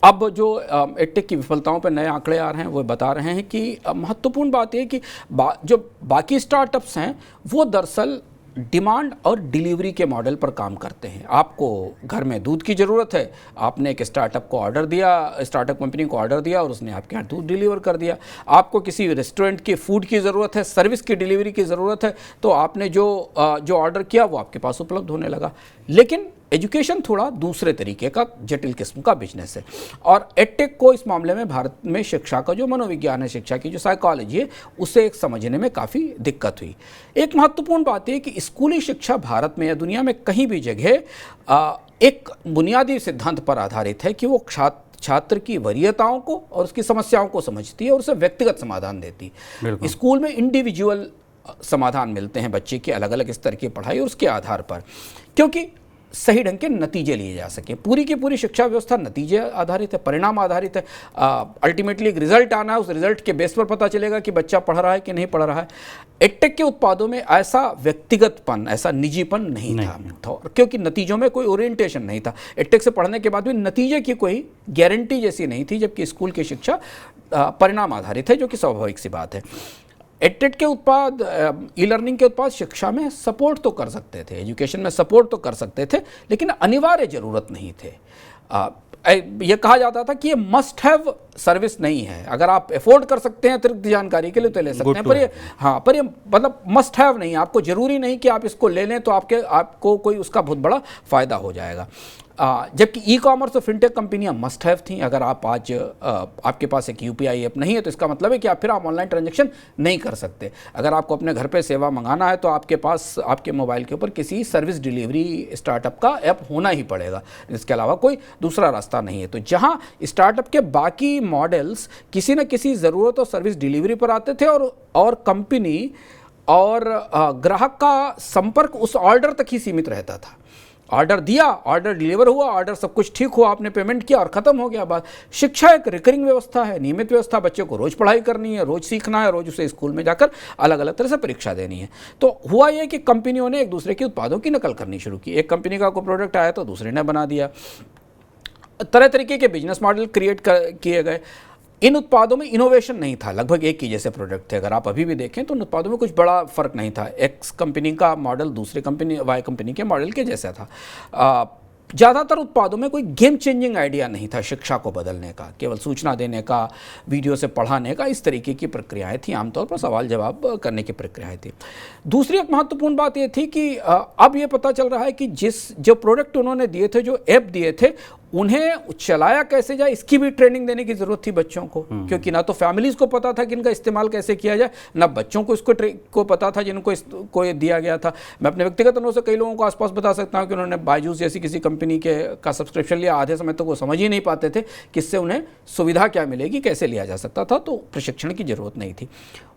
अब जो एडटेक की विफलताओं पर नए आंकड़े आ रहे हैं, वो बता रहे हैं कि महत्वपूर्ण बात यह कि जो बाकी स्टार्टअप्स हैं वो दरअसल डिमांड और डिलीवरी के मॉडल पर काम करते हैं। आपको घर में दूध की ज़रूरत है, आपने एक स्टार्टअप को ऑर्डर दिया, स्टार्टअप कंपनी को ऑर्डर दिया और उसने आपके यहाँ दूध डिलीवर कर दिया। आपको किसी रेस्टोरेंट के फूड की ज़रूरत है, सर्विस की डिलीवरी की ज़रूरत है, तो आपने जो ऑर्डर किया वो आपके पास उपलब्ध होने लगा। लेकिन एजुकेशन थोड़ा दूसरे तरीके का जटिल किस्म का बिजनेस है, और एडटेक को इस मामले में भारत में शिक्षा का जो मनोविज्ञान है, शिक्षा की जो साइकोलॉजी है, उसे एक समझने में काफ़ी दिक्कत हुई। एक महत्वपूर्ण बात यह कि स्कूली शिक्षा भारत में या दुनिया में कहीं भी जगह एक बुनियादी सिद्धांत पर आधारित है कि वो छात्र की वरीयताओं को और उसकी समस्याओं को समझती है और उसे व्यक्तिगत समाधान देती है। स्कूल में इंडिविजुअल समाधान मिलते हैं बच्चे के अलग अलग स्तर की पढ़ाई और उसके आधार पर, क्योंकि सही ढंग के नतीजे लिए जा सके। पूरी की पूरी शिक्षा व्यवस्था नतीजे आधारित है, परिणाम आधारित है। अल्टीमेटली एक रिजल्ट आना है, उस रिजल्ट के बेस पर पता चलेगा कि बच्चा पढ़ रहा है कि नहीं पढ़ रहा है। एडटेक के उत्पादों में ऐसा व्यक्तिगतपन, ऐसा निजीपन नहीं था, क्योंकि नतीजों में कोई ओरिएंटेशन नहीं था। एडटेक से पढ़ने के बाद भी नतीजे की कोई गारंटी जैसी नहीं थी, जबकि स्कूल की शिक्षा परिणाम आधारित है, जो कि स्वाभाविक सी बात है। एडटेक के उत्पाद, ई लर्निंग के उत्पाद शिक्षा में सपोर्ट तो कर सकते थे, एजुकेशन में सपोर्ट तो कर सकते थे, लेकिन अनिवार्य ज़रूरत नहीं थे। यह कहा जाता था कि ये मस्ट हैव सर्विस नहीं है। अगर आप अफोर्ड कर सकते हैं अतिरिक्त जानकारी के लिए तो ले सकते हैं, पर ये मतलब मस्ट हैव नहीं है। आपको ज़रूरी नहीं कि आप इसको ले लें तो आपको कोई उसका बहुत बड़ा फ़ायदा हो जाएगा। जबकि ई कॉमर्स और फिनटेक कंपनियां मस्ट हैव थी। अगर आप आज आपके पास एक यूपीआई ऐप नहीं है तो इसका मतलब है कि आप ऑनलाइन ट्रांजैक्शन नहीं कर सकते। अगर आपको अपने घर पे सेवा मंगाना है तो आपके पास आपके मोबाइल के ऊपर किसी सर्विस डिलीवरी स्टार्टअप का ऐप होना ही पड़ेगा, इसके अलावा कोई दूसरा रास्ता नहीं है। तो जहां स्टार्टअप के बाकी मॉडल्स किसी न किसी ज़रूरत और सर्विस डिलीवरी पर आते थे और कंपनी और ग्राहक का संपर्क उस ऑर्डर तक ही सीमित रहता था। ऑर्डर दिया, ऑर्डर डिलीवर हुआ, ऑर्डर सब कुछ ठीक हुआ, आपने पेमेंट किया और ख़त्म हो गया बात। शिक्षा एक रिकरिंग व्यवस्था है, नियमित व्यवस्था। बच्चे को रोज़ पढ़ाई करनी है, रोज़ सीखना है, रोज़ उसे स्कूल में जाकर अलग अलग तरह से परीक्षा देनी है। तो हुआ यह कि कंपनियों ने एक दूसरे के उत्पादों की नकल करनी शुरू की। एक कंपनी का कोई प्रोडक्ट आया तो दूसरे ने बना दिया। तरह तरीके के बिजनेस मॉडल क्रिएट किए गए। इन उत्पादों में इनोवेशन नहीं था, लगभग एक ही जैसे प्रोडक्ट थे। अगर आप अभी भी देखें तो इन उत्पादों में कुछ बड़ा फर्क नहीं था। एक्स कंपनी का मॉडल दूसरे कंपनी वाई कंपनी के मॉडल के जैसा था। ज़्यादातर उत्पादों में कोई गेम चेंजिंग आइडिया नहीं था शिक्षा को बदलने का, केवल सूचना देने का, वीडियो से पढ़ाने का, इस तरीके की प्रक्रियाएं थी। आमतौर पर सवाल जवाब करने की प्रक्रियाएं थी। दूसरी एक महत्वपूर्ण बात यह थी कि अब ये पता चल रहा है कि जो प्रोडक्ट उन्होंने दिए थे, जो ऐप दिए थे, उन्हें चलाया कैसे जाए इसकी भी ट्रेनिंग देने की जरूरत थी बच्चों को, क्योंकि ना तो फैमिलीज को पता था कि इनका इस्तेमाल कैसे किया जाए, ना बच्चों को इसको को पता था जिनको इसको दिया गया था। मैं अपने व्यक्तिगत अनुभव से कई लोगों को आसपास बता सकता हूं कि उन्होंने बायजूस जैसी किसी कंपनी का सब्सक्रिप्शन लिया, आधे समय तक वो समझ ही नहीं पाते थे कि इससे उन्हें सुविधा क्या मिलेगी, कैसे लिया जा सकता था, तो प्रशिक्षण की जरूरत नहीं थी।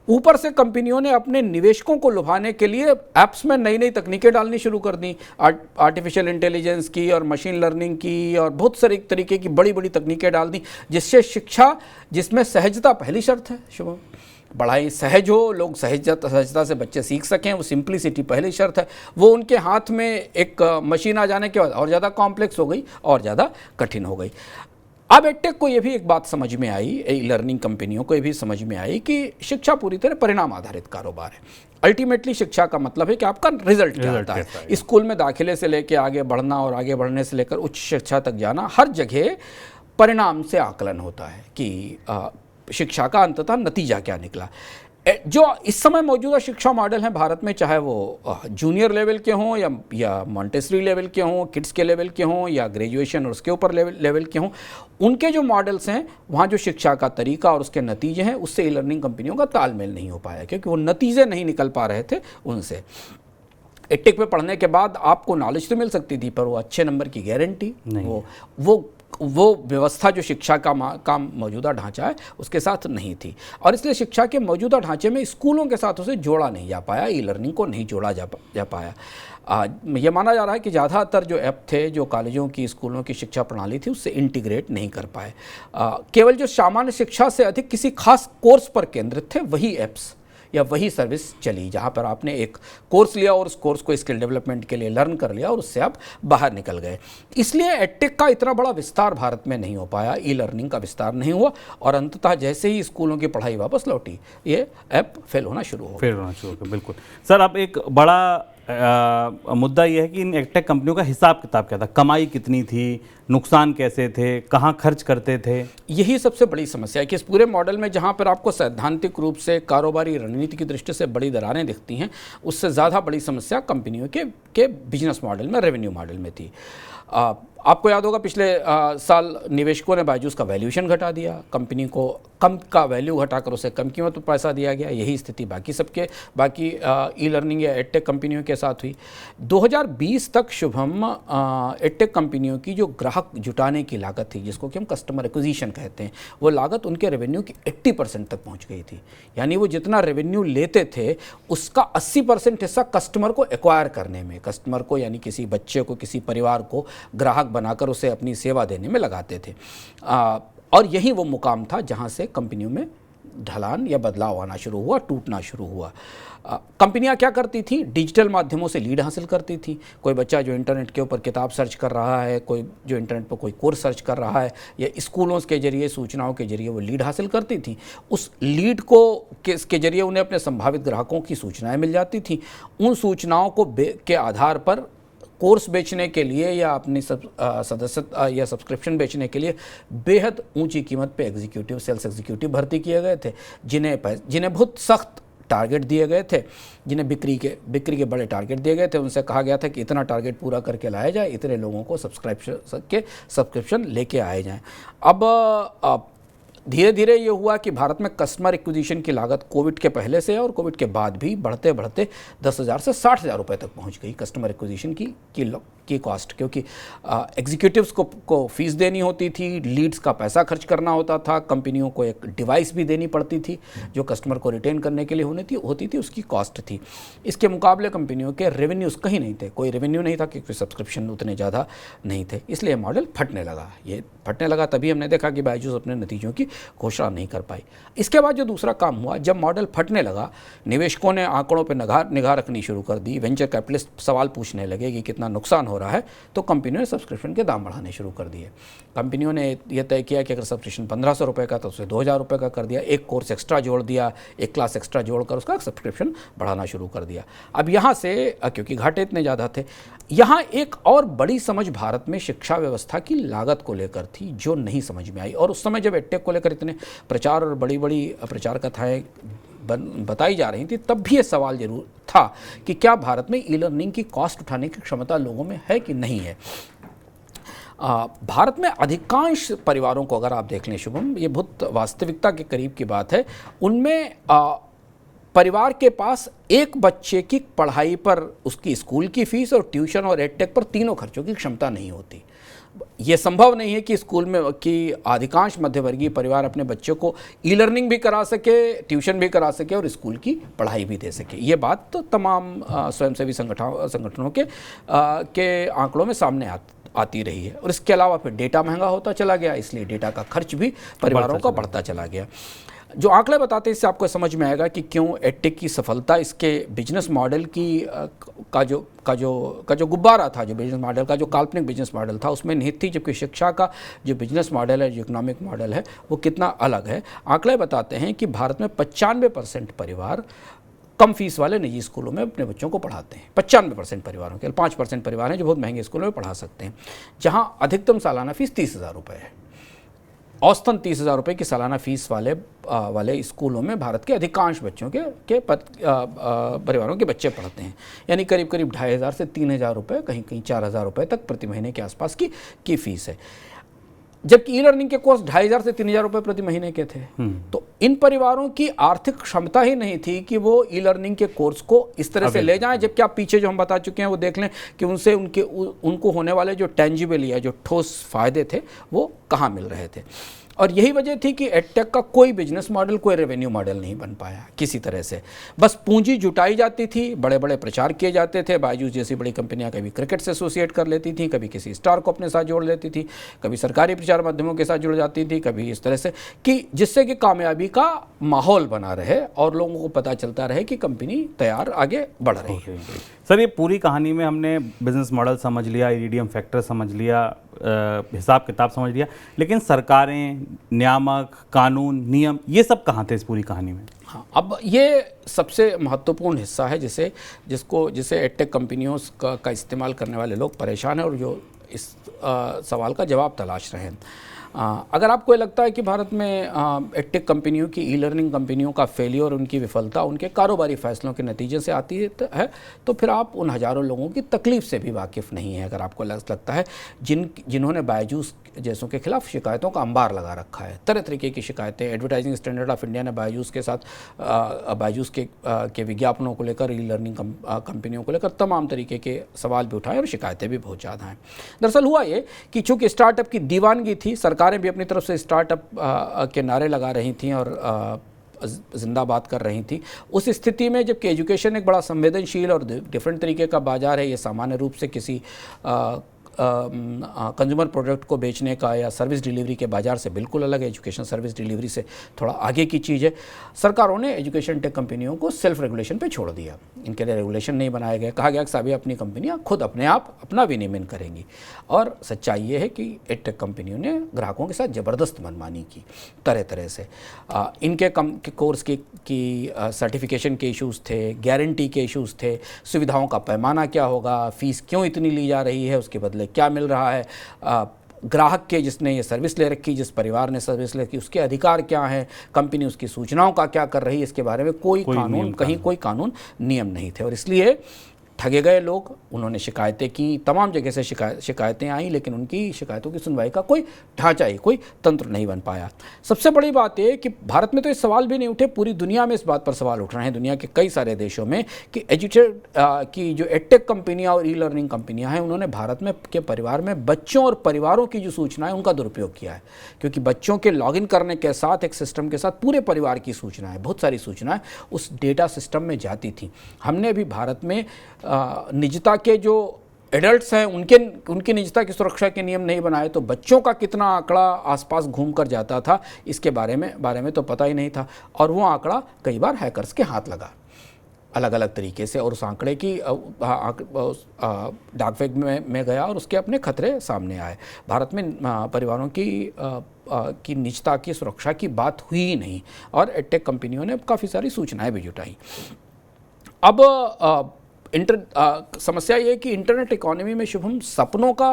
ऊपर से कंपनियों ने अपने निवेशकों को लुभाने के लिए ऐप्स में नई नई तकनीकें डालनी शुरू कर दी, आर्टिफिशियल इंटेलिजेंस की और मशीन लर्निंग की और बहुत सारी तरीके की बड़ी बड़ी तकनीकें डाल दी, जिससे शिक्षा, जिसमें सहजता पहली शर्त है शुभम, पढ़ाई सहज हो, लोग सहजता से बच्चे सीख सकें, वो सिंप्लिसिटी पहली शर्त है। वो उनके हाथ में एक मशीन आ जाने के बाद और ज़्यादा कॉम्प्लेक्स हो गई और ज़्यादा कठिन हो गई। अब एडटेक को ये भी एक बात समझ में आई, ई लर्निंग कंपनियों को ये भी समझ में आई कि शिक्षा पूरी तरह परिणाम आधारित कारोबार है। अल्टीमेटली शिक्षा का मतलब है कि आपका रिजल्ट क्या आता है। स्कूल में दाखिले से लेकर आगे बढ़ना और आगे बढ़ने से लेकर उच्च शिक्षा तक जाना, हर जगह परिणाम से आकलन होता है कि शिक्षा का अंततः नतीजा क्या निकला। जो इस समय मौजूदा शिक्षा मॉडल हैं भारत में, चाहे वो जूनियर लेवल के हों या मॉन्टेसरी लेवल के हों, किड्स के लेवल के हों या ग्रेजुएशन और उसके ऊपर लेवल के हों, उनके जो मॉडल्स हैं वहाँ जो शिक्षा का तरीका और उसके नतीजे हैं उससे ई लर्निंग कंपनियों का तालमेल नहीं हो पाया, क्योंकि वो नतीजे नहीं निकल पा रहे थे उनसे। एडटेक पे पढ़ने के बाद आपको नॉलेज तो मिल सकती थी, पर वो अच्छे नंबर की गारंटी, वो व्यवस्था जो शिक्षा का मौजूदा ढांचा है उसके साथ नहीं थी, और इसलिए शिक्षा के मौजूदा ढांचे में स्कूलों के साथ उसे जोड़ा नहीं जा पाया, ई लर्निंग को नहीं जोड़ा जा पाया। ये माना जा रहा है कि ज़्यादातर जो ऐप थे जो कॉलेजों की, स्कूलों की शिक्षा प्रणाली थी उससे इंटीग्रेट नहीं कर पाए। केवल जो सामान्य शिक्षा से अधिक किसी खास कोर्स पर केंद्रित थे वही ऐप्स या वही सर्विस चली, जहाँ पर आपने एक कोर्स लिया और उस कोर्स को स्किल डेवलपमेंट के लिए लर्न कर लिया और उससे आप बाहर निकल गए। इसलिए एडटेक का इतना बड़ा विस्तार भारत में नहीं हो पाया, ई लर्निंग का विस्तार नहीं हुआ, और अंततः जैसे ही स्कूलों की पढ़ाई वापस लौटी ये ऐप फेल होना शुरू हो गया। बिल्कुल सर, अब एक बड़ा मुद्दा यह है कि इन एडटेक कंपनियों का हिसाब किताब क्या था, कमाई कितनी थी, नुकसान कैसे थे, कहाँ खर्च करते थे? यही सबसे बड़ी समस्या है कि इस पूरे मॉडल में जहाँ पर आपको सैद्धांतिक रूप से कारोबारी रणनीति की दृष्टि से बड़ी दरारें दिखती हैं, उससे ज़्यादा बड़ी समस्या कंपनियों के बिजनेस मॉडल में, रेवेन्यू मॉडल में थी। आपको याद होगा पिछले साल निवेशकों ने बायजूस का वैल्यूएशन घटा दिया, कंपनी को कम का वैल्यू घटाकर उसे कम कीमत पर पैसा दिया गया। यही स्थिति बाकी ई लर्निंग या एडटेक कंपनियों के साथ हुई। 2020 तक शुभम एडटेक कंपनियों की जो ग्राहक जुटाने की लागत थी, जिसको कि हम कस्टमर एक्विजिशन कहते हैं, वो लागत उनके रेवेन्यू की 80% तक पहुंच गई थी। यानी वो जितना रेवेन्यू लेते थे उसका 80% हिस्सा कस्टमर को एक्वायर करने में, कस्टमर को यानी किसी बच्चे को, किसी परिवार को ग्राहक बनाकर उसे अपनी सेवा देने में लगाते थे। और यही वो मुकाम था जहां से कंपनियों में ढलान या बदलाव आना शुरू हुआ, टूटना शुरू हुआ। कंपनियां क्या करती थी? डिजिटल माध्यमों से लीड हासिल करती थी। कोई बच्चा जो इंटरनेट के ऊपर किताब सर्च कर रहा है, कोई जो इंटरनेट पर कोई कोर्स सर्च कर रहा है, या स्कूलों के जरिए, सूचनाओं के जरिए वो लीड हासिल करती थी। उस लीड को के जरिए उन्हें अपने संभावित ग्राहकों की सूचनाएं मिल जाती थी। उन सूचनाओं के आधार पर कोर्स बेचने के लिए या अपनी सदस्यता या सब्सक्रिप्शन बेचने के लिए बेहद ऊंची कीमत पे एग्जीक्यूटिव, सेल्स एग्जीक्यूटिव भर्ती किए गए थे, जिन्हें बहुत सख्त टारगेट दिए गए थे, जिन्हें बिक्री के बड़े टारगेट दिए गए थे। उनसे कहा गया था कि इतना टारगेट पूरा करके लाया जाए, इतने लोगों को सब्सक्रिप्शन लेके आए जाएं। अब धीरे धीरे ये हुआ कि भारत में कस्टमर एक्विजिशन की लागत कोविड के पहले से और कोविड के बाद भी बढ़ते बढ़ते 10,000 से 60,000 रुपये तक पहुंच गई कस्टमर एक्विजिशन की कॉस्ट, क्योंकि एग्जीक्यूटिव्स को फीस देनी होती थी, लीड्स का पैसा खर्च करना होता था, कंपनियों को एक डिवाइस भी देनी पड़ती थी जो कस्टमर को रिटेन करने के लिए होती थी, उसकी कॉस्ट थी। इसके मुकाबले कंपनियों के रेवेन्यूज़ कहीं नहीं थे, कोई रेवेन्यू नहीं था, क्योंकि सब्सक्रिप्शन उतने ज़्यादा नहीं थे। इसलिए मॉडल फटने लगा। तभी हमने देखा कि बायजूस अपने नतीजों की घोषणा नहीं कर पाई। इसके बाद जो दूसरा काम हुआ, जब मॉडल फटने लगा, निवेशकों ने आंकड़ों पर निगाह रखनी शुरू कर दी, वेंचर कैपिटलिस्ट सवाल पूछने लगे कि कितना नुकसान हो रहा है, तो कंपनियों ने सब्सक्रिप्शन के दाम बढ़ाने शुरू कर दिए। कंपनियों ने यह तय किया कि अगर सब्सक्रिप्शन 1,500 रुपये का तो उसे 2,000 रुपये का कर दिया, एक कोर्स एक्स्ट्रा जोड़ दिया, एक क्लास एक्स्ट्रा जोड़कर उसका सब्सक्रिप्शन बढ़ाना शुरू कर दिया। अब यहाँ से, क्योंकि घाटे इतने ज़्यादा थे, यहाँ एक और बड़ी समझ भारत में शिक्षा व्यवस्था की लागत को लेकर थी जो नहीं समझ में आई। और उस समय जब एडटेक को लेकर इतने प्रचार और बड़ी बड़ी प्रचार कथाएं बताई जा रही थी, तब भी ये सवाल जरूर था कि क्या भारत में ई लर्निंग की कॉस्ट उठाने की क्षमता लोगों में है कि नहीं है। भारत में अधिकांश परिवारों को अगर आप देख लें शुभम, ये बहुत वास्तविकता के करीब की बात है, उनमें परिवार के पास एक बच्चे की पढ़ाई पर उसकी स्कूल की फीस और ट्यूशन और एडटेक पर तीनों खर्चों की क्षमता नहीं होती। ये संभव नहीं है कि स्कूल में कि अधिकांश मध्यवर्गीय परिवार अपने बच्चों को ई लर्निंग भी करा सके, ट्यूशन भी करा सके और स्कूल की पढ़ाई भी दे सके। ये बात तो तमाम स्वयंसेवी संगठनों के आंकड़ों में सामने आती रही है। और इसके अलावा फिर डेटा महंगा होता चला गया, इसलिए डेटा का खर्च भी परिवारों का बढ़ता चला गया। जो आंकड़े बताते हैं इससे आपको समझ में आएगा कि क्यों एडटेक की सफलता इसके बिजनेस मॉडल की का जो गुब्बारा था, जो बिजनेस मॉडल का जो काल्पनिक बिजनेस मॉडल था उसमें निहित थी, जबकि शिक्षा का जो बिजनेस मॉडल है, जो इकोनॉमिक मॉडल है, वो कितना अलग है। आंकड़े बताते हैं कि भारत में 95% परिवार कम फीस वाले निजी स्कूलों में अपने बच्चों को पढ़ाते हैं। 95% परिवारों के 5% परिवार हैं जो बहुत महंगे स्कूलों में पढ़ा सकते हैं, जहाँ अधिकतम सालाना फीस 30,000 रुपये है। औसतन 30,000 रुपये की सालाना फीस वाले स्कूलों में भारत के अधिकांश बच्चों के परिवारों के बच्चे पढ़ते हैं, यानी करीब करीब 2,500 से 3,000 रुपये, कहीं कहीं 4,000 रुपये तक प्रति महीने के आसपास की फीस है। जबकि ई लर्निंग के कोर्स 2,500 से 3,000 रुपये प्रति महीने के थे। तो इन परिवारों की आर्थिक क्षमता ही नहीं थी कि वो ई लर्निंग के कोर्स को इस तरह से ले जाएं। जबकि आप पीछे जो हम बता चुके हैं वो देख लें कि उनसे उनको होने वाले जो टेंजिबल या जो ठोस फायदे थे वो कहाँ मिल रहे थे। और यही वजह थी कि एडटेक का कोई बिजनेस मॉडल, कोई रेवेन्यू मॉडल नहीं बन पाया किसी तरह से। बस पूंजी जुटाई जाती थी, बड़े बड़े प्रचार किए जाते थे। बायजूस जैसी बड़ी कंपनियां कभी क्रिकेट से एसोसिएट कर लेती थी, कभी किसी स्टार को अपने साथ जोड़ लेती थी, कभी सरकारी प्रचार माध्यमों के साथ जुड़ जाती थी, कभी इस तरह से कि जिससे कि कामयाबी का माहौल बना रहे और लोगों को पता चलता रहे कि कंपनी तैयार आगे बढ़ रही है। सर, ये पूरी कहानी में हमने बिजनेस मॉडल समझ लिया, इरिडियम फैक्टर समझ लिया, हिसाब किताब समझ लिया, लेकिन सरकारें, नियामक, कानून, नियम, ये सब कहाँ थे इस पूरी कहानी में? हाँ, अब ये सबसे महत्वपूर्ण हिस्सा है जिसे एडटेक कंपनियों का इस्तेमाल करने वाले लोग परेशान हैं और जो इस सवाल का जवाब तलाश रहे हैं। अगर आपको ये लगता है कि भारत में एडटेक कंपनियों की, ई लर्निंग कंपनियों का फेलियर, उनकी विफलता उनके कारोबारी फैसलों के नतीजे से आती है तो फिर आप उन हज़ारों लोगों की तकलीफ से भी वाकिफ़ नहीं है। अगर आपको लगता है जिन्होंने बायजूस जैसों के खिलाफ शिकायतों का अंबार लगा रखा है, तरह तरीके की शिकायतें। एडवर्टाइजिंग स्टैंडर्ड ऑफ इंडिया ने बायजूस के साथ बायजूस के विज्ञापनों को लेकर, ई लर्निंग कंपनियों को लेकर तमाम तरीके के सवाल भी उठाए और शिकायतें भी बहुत ज़्यादा हैं। दरअसल हुआ ये कि चूँकि स्टार्टअप की दीवानगी थी, सरकारें भी अपनी तरफ से स्टार्टअप के नारे लगा रही थीं और जिंदाबाद कर रही थी। उस स्थिति में जबकि एजुकेशन एक बड़ा संवेदनशील और डिफरेंट तरीके का बाजार है, ये सामान्य रूप से किसी कंज्यूमर प्रोडक्ट को बेचने का या सर्विस डिलीवरी के बाजार से बिल्कुल अलग है, एजुकेशन सर्विस डिलीवरी से थोड़ा आगे की चीज़ है। सरकारों ने एजुकेशन टेक कंपनियों को सेल्फ रेगुलेशन पे छोड़ दिया, इनके लिए रेगुलेशन नहीं बनाया गया। कहा गया कि सभी अपनी कंपनियां खुद अपने आप अपना विनियमन करेंगी। और सच्चाई ये है कि एडटेक कंपनियों ने ग्राहकों के साथ ज़बरदस्त मनमानी की तरह तरह से। इनके कोर्स की सर्टिफिकेशन के इशूज़ थे, गारंटी के इशूज़ थे, सुविधाओं का पैमाना क्या होगा, फ़ीस क्यों इतनी ली जा रही है, उसके बदले क्या मिल रहा है, ग्राहक के जिसने ये सर्विस ले रखी, जिस परिवार ने सर्विस ले रखी, उसके अधिकार क्या हैं, कंपनी उसकी सूचनाओं का क्या कर रही है, इसके बारे में कोई कानून नियम नहीं थे। और इसलिए ठगे गए लोग, उन्होंने शिकायतें की, तमाम जगह से शिकायतें आई, लेकिन उनकी शिकायतों की सुनवाई का कोई ढांचा ही, कोई तंत्र नहीं बन पाया। सबसे बड़ी बात यह कि भारत में तो ये सवाल भी नहीं उठे, पूरी दुनिया में इस बात पर सवाल उठ रहे हैं, दुनिया के कई सारे देशों में, कि की जो एडटेक कंपनियां और ई लर्निंग कंपनियां हैं, उन्होंने भारत में के परिवार में बच्चों और परिवारों की जो सूचनाएं उनका दुरुपयोग किया है। क्योंकि बच्चों के लॉगिन करने के साथ एक सिस्टम के साथ पूरे परिवार की सूचनाएं, बहुत सारी सूचनाएं उस डेटा सिस्टम में जाती थी। हमने भी भारत में निजता के जो एडल्ट्स हैं उनकी निजता की सुरक्षा के नियम नहीं बनाए, तो बच्चों का कितना आंकड़ा आसपास घूम कर जाता था इसके बारे में तो पता ही नहीं था। और वो आंकड़ा कई बार हैकर्स के हाथ लगा अलग अलग तरीके से, और उस आंकड़े की डार्क वेब में गया और उसके अपने खतरे सामने आए। भारत में परिवारों की निजता की सुरक्षा की बात हुई ही नहीं, और एडटेक कंपनियों ने काफ़ी सारी सूचनाएं भी जुटाई। अब समस्या ये है कि इंटरनेट इकोनॉमी में शुभम सपनों का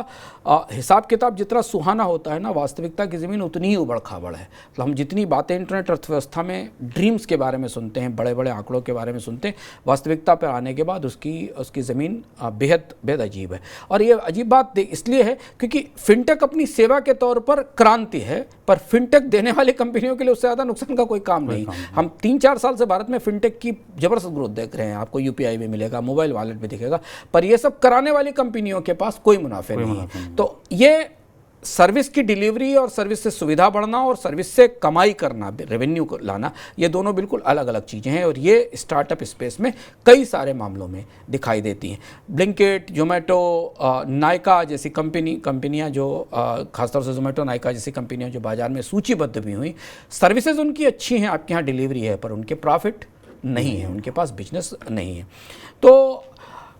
हिसाब किताब जितना सुहाना होता है ना, वास्तविकता की ज़मीन उतनी ही उबड़ खाबड़ है। तो हम जितनी बातें इंटरनेट अर्थव्यवस्था में ड्रीम्स के बारे में सुनते हैं, बड़े बड़े आंकड़ों के बारे में सुनते हैं, वास्तविकता पर आने के बाद उसकी ज़मीन बेहद बेहद अजीब है। और ये अजीब बात इसलिए है क्योंकि फिनटेक अपनी सेवा के तौर पर क्रांति है, पर फिनटेक देने वाली कंपनियों के लिए उससे ज़्यादा नुकसान का कोई काम नहीं। हम 3-4 साल से भारत में फिनटेक की जबरदस्त ग्रोथ देख रहे हैं। आपको यूपीआई भी मिलेगा, मोबाइल वॉलेट भी दिखेगा, पर ये सब कराने वाली कंपनियों के पास कोई मुनाफे नहीं है। तो ये सर्विस की डिलीवरी और सर्विस से सुविधा बढ़ना और सर्विस से कमाई करना, रेवेन्यू को लाना, ये दोनों बिल्कुल अलग अलग चीज़ें हैं और ये स्टार्टअप स्पेस में कई सारे मामलों में दिखाई देती हैं। ब्लिंकिट, जोमेटो, नायका जैसी कंपनियां जो खासतौर से जोमेटो, नायका जैसी कंपनियां जो बाज़ार में सूचीबद्ध भी हुई, सर्विसेज उनकी अच्छी हैं, आपके यहाँ डिलीवरी है, पर उनके प्रॉफिट नहीं है, उनके पास बिजनेस नहीं है। तो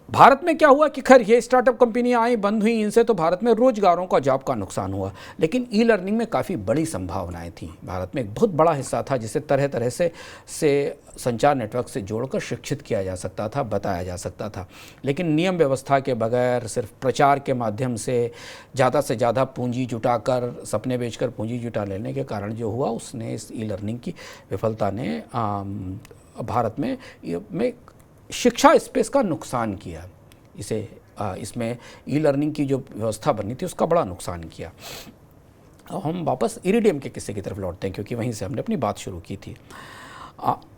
भारत में क्या हुआ कि खैर ये स्टार्टअप कंपनियां आई, बंद हुई, इनसे तो भारत में रोजगारों का, जॉब का नुकसान हुआ, लेकिन ई लर्निंग में काफ़ी बड़ी संभावनाएं थी। भारत में एक बहुत बड़ा हिस्सा था जिसे तरह तरह से संचार नेटवर्क से जोड़कर शिक्षित किया जा सकता था, बताया जा सकता था, लेकिन नियम व्यवस्था के बगैर सिर्फ प्रचार के माध्यम से ज़्यादा पूंजी जुटाकर, सपने बेचकर पूंजी जुटा लेने के कारण जो हुआ, उसने इस ई लर्निंग की विफलता ने भारत में शिक्षा स्पेस का नुकसान किया। इसमें ई लर्निंग की जो व्यवस्था बनी थी उसका बड़ा नुकसान किया। हम वापस इरिडियम के किस्से की तरफ लौटते हैं क्योंकि वहीं से हमने अपनी बात शुरू की थी।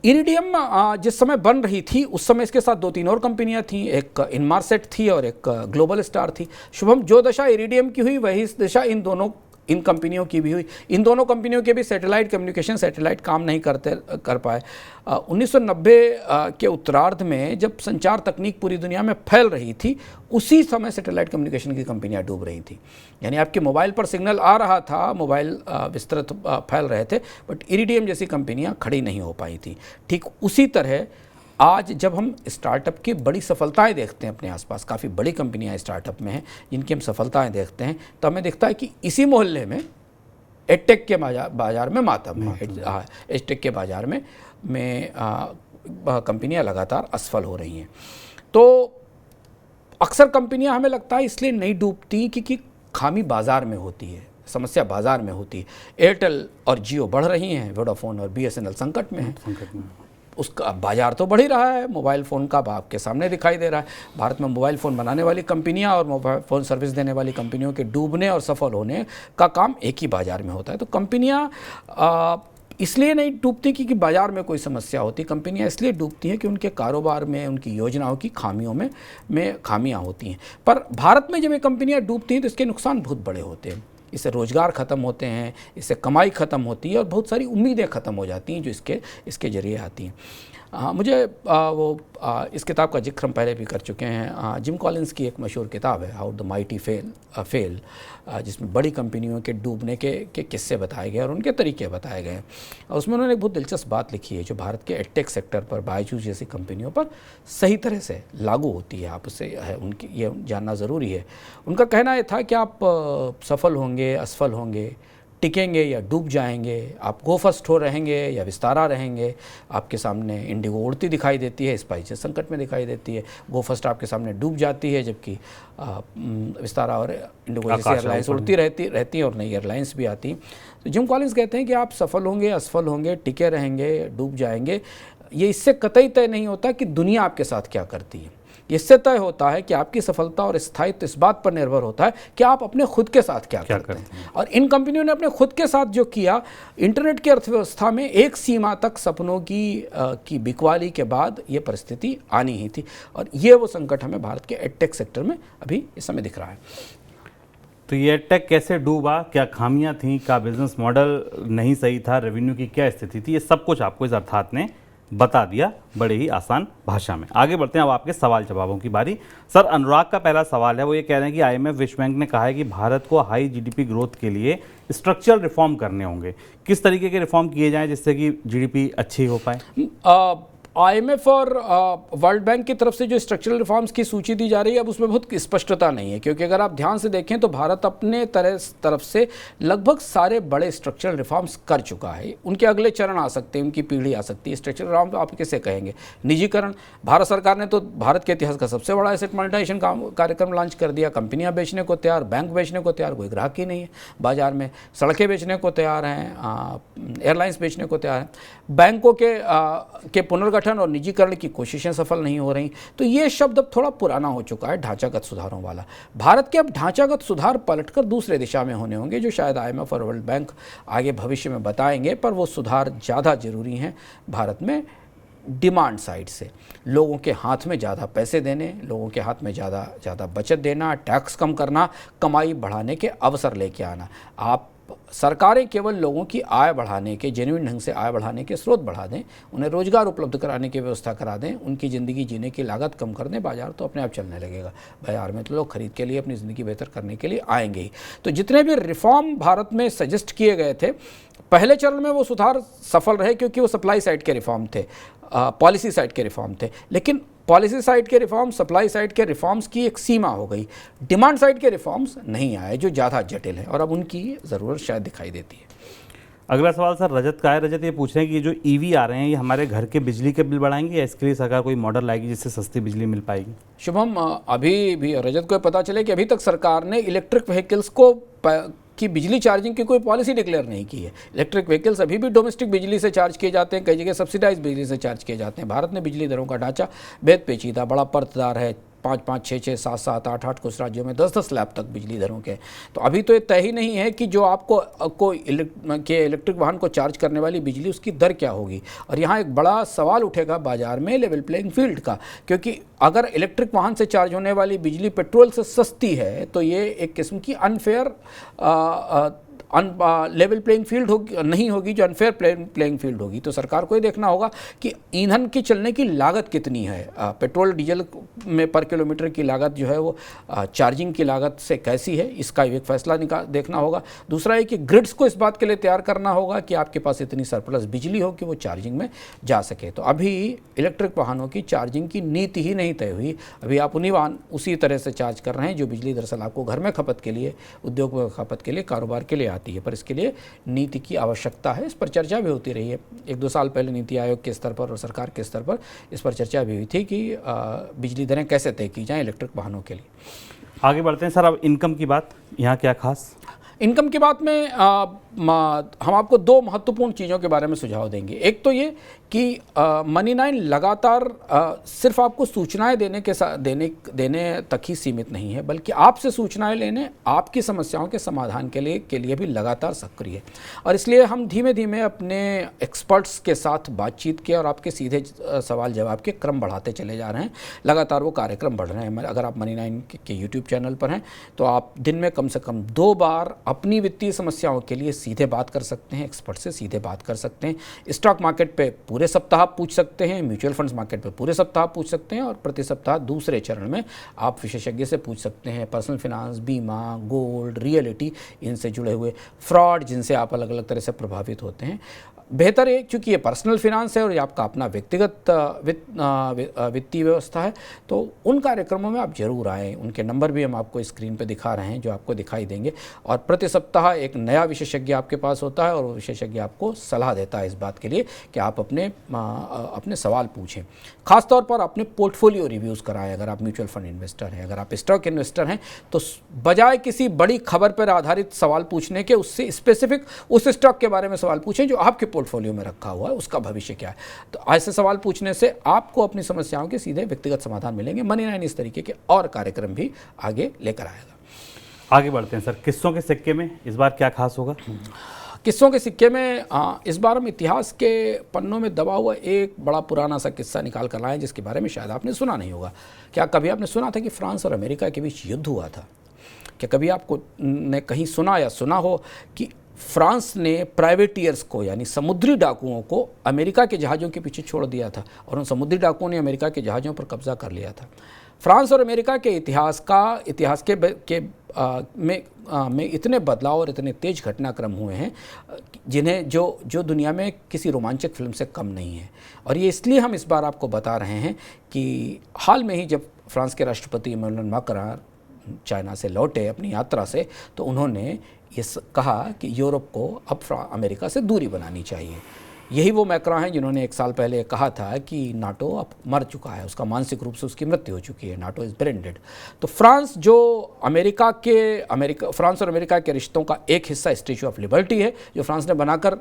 इरिडियम जिस समय बन रही थी उस समय इसके साथ 2-3 और कंपनियां थीं, एक इनमारसेट थी और एक ग्लोबल स्टार थी। शुभम, जो दशा इरिडियम की हुई वही दशा इन कंपनियों की भी हुई। इन दोनों कंपनियों के भी सैटेलाइट काम नहीं कर पाए। 1990 के उत्तरार्ध में जब संचार तकनीक पूरी दुनिया में फैल रही थी, उसी समय सैटेलाइट कम्युनिकेशन की कंपनियां डूब रही थी। यानी आपके मोबाइल पर सिग्नल आ रहा था, मोबाइल विस्तृत फैल रहे थे, बट इरिडियम जैसी कंपनियां खड़ी नहीं हो पाई थी। ठीक उसी तरह आज जब हम स्टार्टअप की बड़ी सफलताएं देखते हैं अपने आसपास, काफ़ी बड़ी कंपनियां स्टार्टअप में हैं जिनकी हम सफलताएं देखते हैं, तो हमें दिखता है कि इसी मोहल्ले में एडटेक के बाजार में मातम है। एडटेक के बाजार में कंपनियां लगातार असफल हो रही हैं। तो अक्सर कंपनियां हमें लगता है इसलिए नहीं डूबती क्योंकि खामी बाज़ार में होती है, समस्या बाज़ार में होती है। एयरटेल और जियो बढ़ रही हैं, वोडाफोन और बीएसएनएल संकट में है। उसका बाजार तो बढ़ ही रहा है, मोबाइल फ़ोन का आपके सामने दिखाई दे रहा है। भारत में मोबाइल फ़ोन बनाने वाली कंपनियां और मोबाइल फ़ोन सर्विस देने वाली कंपनियों के डूबने और सफल होने का काम एक ही बाजार में होता है। तो कंपनियां इसलिए नहीं डूबती क्योंकि बाजार में कोई समस्या होती, कंपनियां इसलिए डूबती हैं कि उनके कारोबार में, उनकी योजनाओं की खामियों में खामियां होती हैं। पर भारत में जब ये कंपनियां डूबती हैं तो इसके नुकसान बहुत बड़े होते हैं। इससे रोज़गार ख़त्म होते हैं, इससे कमाई ख़त्म होती है और बहुत सारी उम्मीदें ख़त्म हो जाती हैं जो इसके ज़रिए आती हैं। इस किताब का जिक्र हम पहले भी कर चुके हैं। जिम कॉलिंस की एक मशहूर किताब है, हाउ द माइटी फेल, जिसमें बड़ी कंपनियों के डूबने के किस्से बताए गए और उनके तरीके बताए गए। और उसमें उन्होंने एक बहुत दिलचस्प बात लिखी है जो भारत के एडटेक सेक्टर पर बायजूस जैसी कंपनियों पर सही तरह से लागू होती है। आप उससे उनकी ये जानना ज़रूरी है। उनका कहना यह था कि आप सफल होंगे, असफल होंगे, टिकेंगे या डूब जाएंगे, आप गो फर्स्ट हो रहेंगे या विस्तारा रहेंगे। आपके सामने इंडिगो उड़ती दिखाई देती है, स्पाइसेस संकट में दिखाई देती है। गो फर्स्ट आपके सामने डूब जाती है, जबकि विस्तारा और इंडिगो जैसी एयरलाइंस उड़ती रहती हैं और नई एयरलाइंस भी आती हैं। तो जिम कॉलिंस कहते हैं कि आप सफल होंगे, असफल होंगे, टिके रहेंगे, डूब जाएंगे, ये इससे कतई तय नहीं होता कि दुनिया आपके साथ क्या करती है। इससे तय होता है कि आपकी सफलता और स्थायित्व इस बात पर निर्भर होता है कि आप अपने खुद के साथ क्या करते हैं। और इन कंपनियों ने अपने खुद के साथ जो किया, इंटरनेट की अर्थव्यवस्था में एक सीमा तक सपनों की बिकवाली के बाद ये परिस्थिति आनी ही थी। और ये वो संकट हमें भारत के एडटेक सेक्टर में अभी इस समय दिख रहा है। तो ये एडटेक कैसे डूबा, क्या खामियां थी, क्या बिजनेस मॉडल नहीं सही था, रेवेन्यू की क्या स्थिति थी, ये सब कुछ आपको इस अर्थात ने बता दिया बड़े ही आसान भाषा में। आगे बढ़ते हैं अब आपके सवाल जवाबों की बारी। सर, अनुराग का पहला सवाल है, वो ये कह रहे हैं कि आईएमएफ, विश्व बैंक ने कहा है कि भारत को हाई जीडीपी ग्रोथ के लिए स्ट्रक्चरल रिफॉर्म करने होंगे। किस तरीके के रिफॉर्म किए जाएं जिससे कि जीडीपी अच्छी हो पाए? IMF और वर्ल्ड बैंक की तरफ से जो स्ट्रक्चरल रिफॉर्म्स की सूची दी जा रही है, अब उसमें बहुत स्पष्टता नहीं है, क्योंकि अगर आप ध्यान से देखें तो भारत अपने तरफ से लगभग सारे बड़े स्ट्रक्चरल रिफॉर्म्स कर चुका है। उनके अगले चरण आ सकते हैं, उनकी पीढ़ी आ सकती है। स्ट्रक्चरल रिफॉर्म आप किसे कहेंगे? निजीकरण। भारत सरकार ने तो भारत के इतिहास का सबसे बड़ा एसेट मोनेटाइजेशन कार्यक्रम लॉन्च कर दिया। कंपनियां बेचने को तैयार, बैंक बेचने को तैयार, कोई ग्राहक ही नहीं है बाजार में। सड़कें बेचने को तैयार हैं, एयरलाइंस बेचने को तैयार हैं। बैंकों के पुनर्गठन और निजीकरण की कोशिशें सफल नहीं हो रही। तो ये शब्द अब थोड़ा पुराना हो चुका है, ढांचागत सुधारों वाला। भारत के अब ढांचागत सुधार पलटकर दूसरे दिशा में होने होंगे, जो शायद IMF और वर्ल्ड बैंक आगे भविष्य में बताएंगे, पर वो सुधार ज़्यादा जरूरी हैं भारत में। डिमांड साइड से लोगों के हाथ में ज़्यादा पैसे देने, लोगों के हाथ में ज़्यादा बचत देना, टैक्स कम करना, कमाई बढ़ाने के अवसर लेके आना। आप सरकारें केवल लोगों की आय बढ़ाने के, जेन्युइन ढंग से आय बढ़ाने के स्रोत बढ़ा दें, उन्हें रोजगार उपलब्ध कराने की व्यवस्था करा दें, उनकी ज़िंदगी जीने की लागत कम कर दें, बाजार तो अपने आप चलने लगेगा। बाजार में तो लोग खरीद के लिए, अपनी ज़िंदगी बेहतर करने के लिए आएंगे ही। तो जितने भी रिफॉर्म भारत में सजेस्ट किए गए थे, पहले चरण में वो सुधार सफल रहे, क्योंकि वो सप्लाई साइड के रिफॉर्म थे, पॉलिसी साइड के रिफॉर्म थे। लेकिन पॉलिसी साइड के रिफॉर्म, सप्लाई साइड के रिफॉर्म्स की एक सीमा हो गई। डिमांड साइड के रिफॉर्म्स नहीं आए, जो ज़्यादा जटिल है, और अब उनकी ज़रूरत शायद दिखाई देती है। अगला सवाल सर रजत का है। रजत ये पूछ रहे हैं कि ये जो EV आ रहे हैं, ये हमारे घर के बिजली के बिल बढ़ाएंगे या इसके लिए सरकार कोई मॉडल लाएगी जिससे सस्ती बिजली मिल पाएगी? शुभम, अभी भी रजत को पता चले कि अभी तक सरकार ने इलेक्ट्रिक व्हीकल्स की बिजली चार्जिंग की कोई पॉलिसी डिक्लेयर नहीं की है। इलेक्ट्रिक व्हीकल्स अभी भी डोमेस्टिक बिजली से चार्ज किए जाते हैं, कई जगह सब्सिडाइज बिजली से चार्ज किए जाते हैं। भारत ने बिजली दरों का ढांचा बेहद पेचीदा, बड़ा परतदार है। 5-5, 6-6, 7-7, 8-8 कुछ राज्यों में 10-10 स्लैब तक बिजली दरों के। तो अभी तो ये तय ही नहीं है कि जो आपको इलेक्ट्रिक वाहन को चार्ज करने वाली बिजली, उसकी दर क्या होगी। और यहाँ एक बड़ा सवाल उठेगा बाजार में लेवल प्लेइंग फील्ड का, क्योंकि अगर इलेक्ट्रिक वाहन से चार्ज होने वाली बिजली पेट्रोल से सस्ती है, तो ये एक किस्म की अनफेयर लेवल प्लेइंग फील्ड नहीं होगी, जो अनफेयर प्लेइंग फील्ड होगी। तो सरकार को ये देखना होगा कि ईंधन की चलने की लागत कितनी है, पेट्रोल डीजल में पर किलोमीटर की लागत जो है वो चार्जिंग की लागत से कैसी है, इसका एक फैसला देखना होगा। दूसरा है कि ग्रिड्स को इस बात के लिए तैयार करना होगा कि आपके पास इतनी सरप्लस बिजली हो कि वो चार्जिंग में जा सके। तो अभी इलेक्ट्रिक वाहनों की चार्जिंग की नीति ही नहीं तय हुई। अभी आप उन्हीं वाहन उसी तरह से चार्ज कर रहे हैं जो बिजली दरअसल आपको घर में खपत के लिए, उद्योग में खपत के लिए, कारोबार के लिए आती है। पर इसके लिए नीति की आवश्यकता है। इस पर चर्चा भी होती रही है। 1-2 साल पहले नीति आयोग के स्तर पर और सरकार के स्तर पर इस पर चर्चा भी हुई थी कि बिजली दरें कैसे तय की जाएं इलेक्ट्रिक वाहनों के लिए। आगे बढ़ते हैं सर। अब इनकम की बात, यहाँ क्या खास? इनकम की बात में हम आपको 2 महत्वपूर्ण चीज़ों के बारे में सुझाव देंगे। एक तो ये कि मनी9 लगातार सिर्फ आपको सूचनाएं देने तक ही सीमित नहीं है, बल्कि आपसे सूचनाएं लेने, आपकी समस्याओं के समाधान के लिए भी लगातार सक्रिय है। और इसलिए हम धीमे धीमे अपने एक्सपर्ट्स के साथ बातचीत के और आपके सीधे सवाल जवाब के क्रम बढ़ाते चले जा रहे हैं। लगातार वो कार्यक्रम बढ़ रहे हैं। अगर आप मनी9 के YouTube चैनल पर हैं तो आप दिन में कम से कम 2 बार अपनी वित्तीय समस्याओं के लिए सीधे बात कर सकते हैं, एक्सपर्ट से सीधे बात कर सकते हैं। स्टॉक मार्केट पे पूरे सप्ताह पूछ सकते हैं, म्यूचुअल फंड्स मार्केट पे पूरे सप्ताह पूछ सकते हैं, और प्रति सप्ताह दूसरे चरण में आप विशेषज्ञ से पूछ सकते हैं पर्सनल फिनांस, बीमा, गोल्ड, रियलिटी, इनसे जुड़े हुए फ्रॉड जिनसे आप अलग अलग तरह से प्रभावित होते हैं। बेहतर है क्योंकि ये पर्सनल फिनांस है और ये आपका अपना व्यक्तिगत वित्तीय व्यवस्था है, तो उन कार्यक्रमों में आप जरूर आएँ। उनके नंबर भी हम आपको स्क्रीन पे दिखा रहे हैं, जो आपको दिखाई देंगे। और प्रति सप्ताह एक नया विशेषज्ञ आपके पास होता है और वो विशेषज्ञ आपको सलाह देता है इस बात के लिए कि आप अपने सवाल पूछें। खासतौर पर अपने पोर्टफोलियो रिव्यूज़ कराएं। अगर आप म्यूचुअल फंड इन्वेस्टर हैं, अगर आप स्टॉक इन्वेस्टर हैं, तो बजाय किसी बड़ी खबर पर आधारित सवाल पूछने के, उससे स्पेसिफिक उस स्टॉक के बारे में सवाल पूछें जो आपके पोर्टफोलियो में रखा हुआ है, उसका भविष्य क्या है। तो ऐसे सवाल पूछने से आपको अपनी समस्याओं के सीधे व्यक्तिगत समाधान मिलेंगे। मनी9 इस तरीके के और कार्यक्रम भी आगे लेकर आएगा। आगे बढ़ते हैं सर। किस्सों के सिक्के में इस बार क्या खास होगा? किस्सों के सिक्के में इस बार हम इतिहास के पन्नों में दबा हुआ एक बड़ा पुराना सा किस्सा निकाल कर लाए, जिसके बारे में शायद आपने सुना नहीं होगा। क्या कभी आपने सुना था कि फ्रांस और अमेरिका के बीच युद्ध हुआ था? क्या कभी आपको ने कहीं सुना या सुना हो कि फ्रांस ने प्राइवेटियर्स को, यानी समुद्री डाकुओं को, अमेरिका के जहाज़ों के पीछे छोड़ दिया था और उन समुद्री डाकुओं ने अमेरिका के जहाज़ों पर कब्जा कर लिया था? फ्रांस और अमेरिका के इतिहास के में इतने बदलाव और इतने तेज घटनाक्रम हुए हैं जिन्हें जो दुनिया में किसी रोमांचक फिल्म से कम नहीं है। और ये इसलिए हम इस बार आपको बता रहे हैं कि हाल में ही जब फ्रांस के राष्ट्रपति इमैनुअल मैक्रों चाइना से लौटे अपनी यात्रा से, तो उन्होंने ये कहा कि यूरोप को अब अमेरिका से दूरी बनानी चाहिए। यही वो मैक्रों हैं जिन्होंने 1 साल पहले कहा था कि नाटो अब मर चुका है, उसका मानसिक रूप से उसकी मृत्यु हो चुकी है, नाटो इज़ ब्रेन डेड। तो फ्रांस जो फ्रांस और अमेरिका के रिश्तों का एक हिस्सा स्टैच्यू ऑफ लिबर्टी है, जो फ्रांस ने बनाकर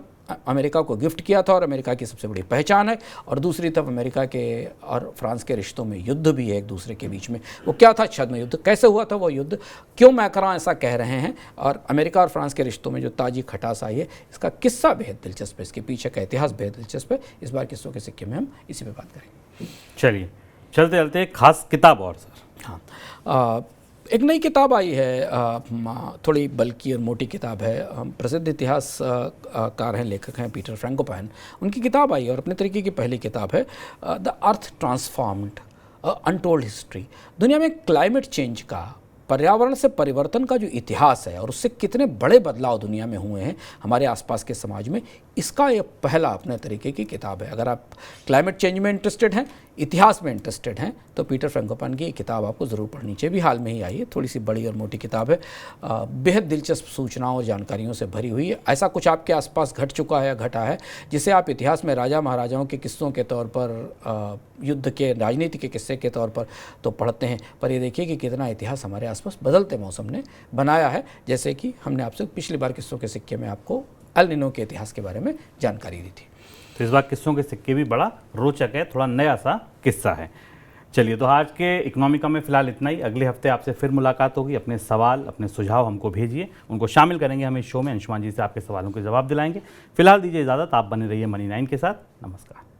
अमेरिका को गिफ्ट किया था और अमेरिका की सबसे बड़ी पहचान है, और दूसरी तरफ अमेरिका के और फ्रांस के रिश्तों में युद्ध भी है एक दूसरे के बीच में। वो क्या था छद्म युद्ध, कैसे हुआ था वो युद्ध, क्यों मैक्रों ऐसा कह रहे हैं, और अमेरिका और फ्रांस के रिश्तों में जो ताजी खटास आई है, इसका किस्सा बेहद दिलचस्प है, इसके पीछे का इतिहास बेहद दिलचस्प है। इस बार किस्सों के सिक्के में हम इसी पे बात करेंगे। चलिए चलते चलते खास किताब और सर। हाँ, एक नई किताब आई है, थोड़ी बल्कि और मोटी किताब है। प्रसिद्ध इतिहासकार हैं, लेखक हैं पीटर फ्रैंकोपैन, उनकी किताब आई है और अपने तरीके की पहली किताब है the earth transformed untold history. दुनिया में क्लाइमेट चेंज का, पर्यावरण से परिवर्तन का जो इतिहास है और उससे कितने बड़े बदलाव दुनिया में हुए हैं हमारे आसपास के समाज में, इसका ये पहला अपने तरीके की किताब है। अगर आप क्लाइमेट चेंज में इंटरेस्टेड हैं, इतिहास में इंटरेस्टेड हैं, तो पीटर फ्रैंकोपैन की ये किताब आपको ज़रूर पढ़नी चाहिए। भी हाल में ही आई है, थोड़ी सी बड़ी और मोटी किताब है, बेहद दिलचस्प सूचनाओं और जानकारियों से भरी हुई है। ऐसा कुछ आपके आसपास घट चुका है या घटा है जिसे आप इतिहास में राजा महाराजाओं के किस्सों के तौर पर, युद्ध के, राजनीति के किस्से के तौर पर तो पढ़ते हैं, पर ये देखिए कि कितना इतिहास हमारे आसपास बदलते मौसम ने बनाया है। जैसे कि हमने आपसे पिछली बार किस्सों के सिक्के में आपको एल निनो के इतिहास के बारे में जानकारी दी थी। तो इस बार किस्सों के सिक्के भी बड़ा रोचक है, थोड़ा नया सा किस्सा है। चलिए, तो आज के इकोनॉमिका में फिलहाल इतना ही। अगले हफ्ते आपसे फिर मुलाकात होगी। अपने सवाल, अपने सुझाव हमको भेजिए, उनको शामिल करेंगे हम इस शो में। अंशुमान जी से आपके सवालों के जवाब दिलाएंगे। फिलहाल दीजिए इजाज़त, आप बने रहिए मनी 9 के साथ। नमस्कार।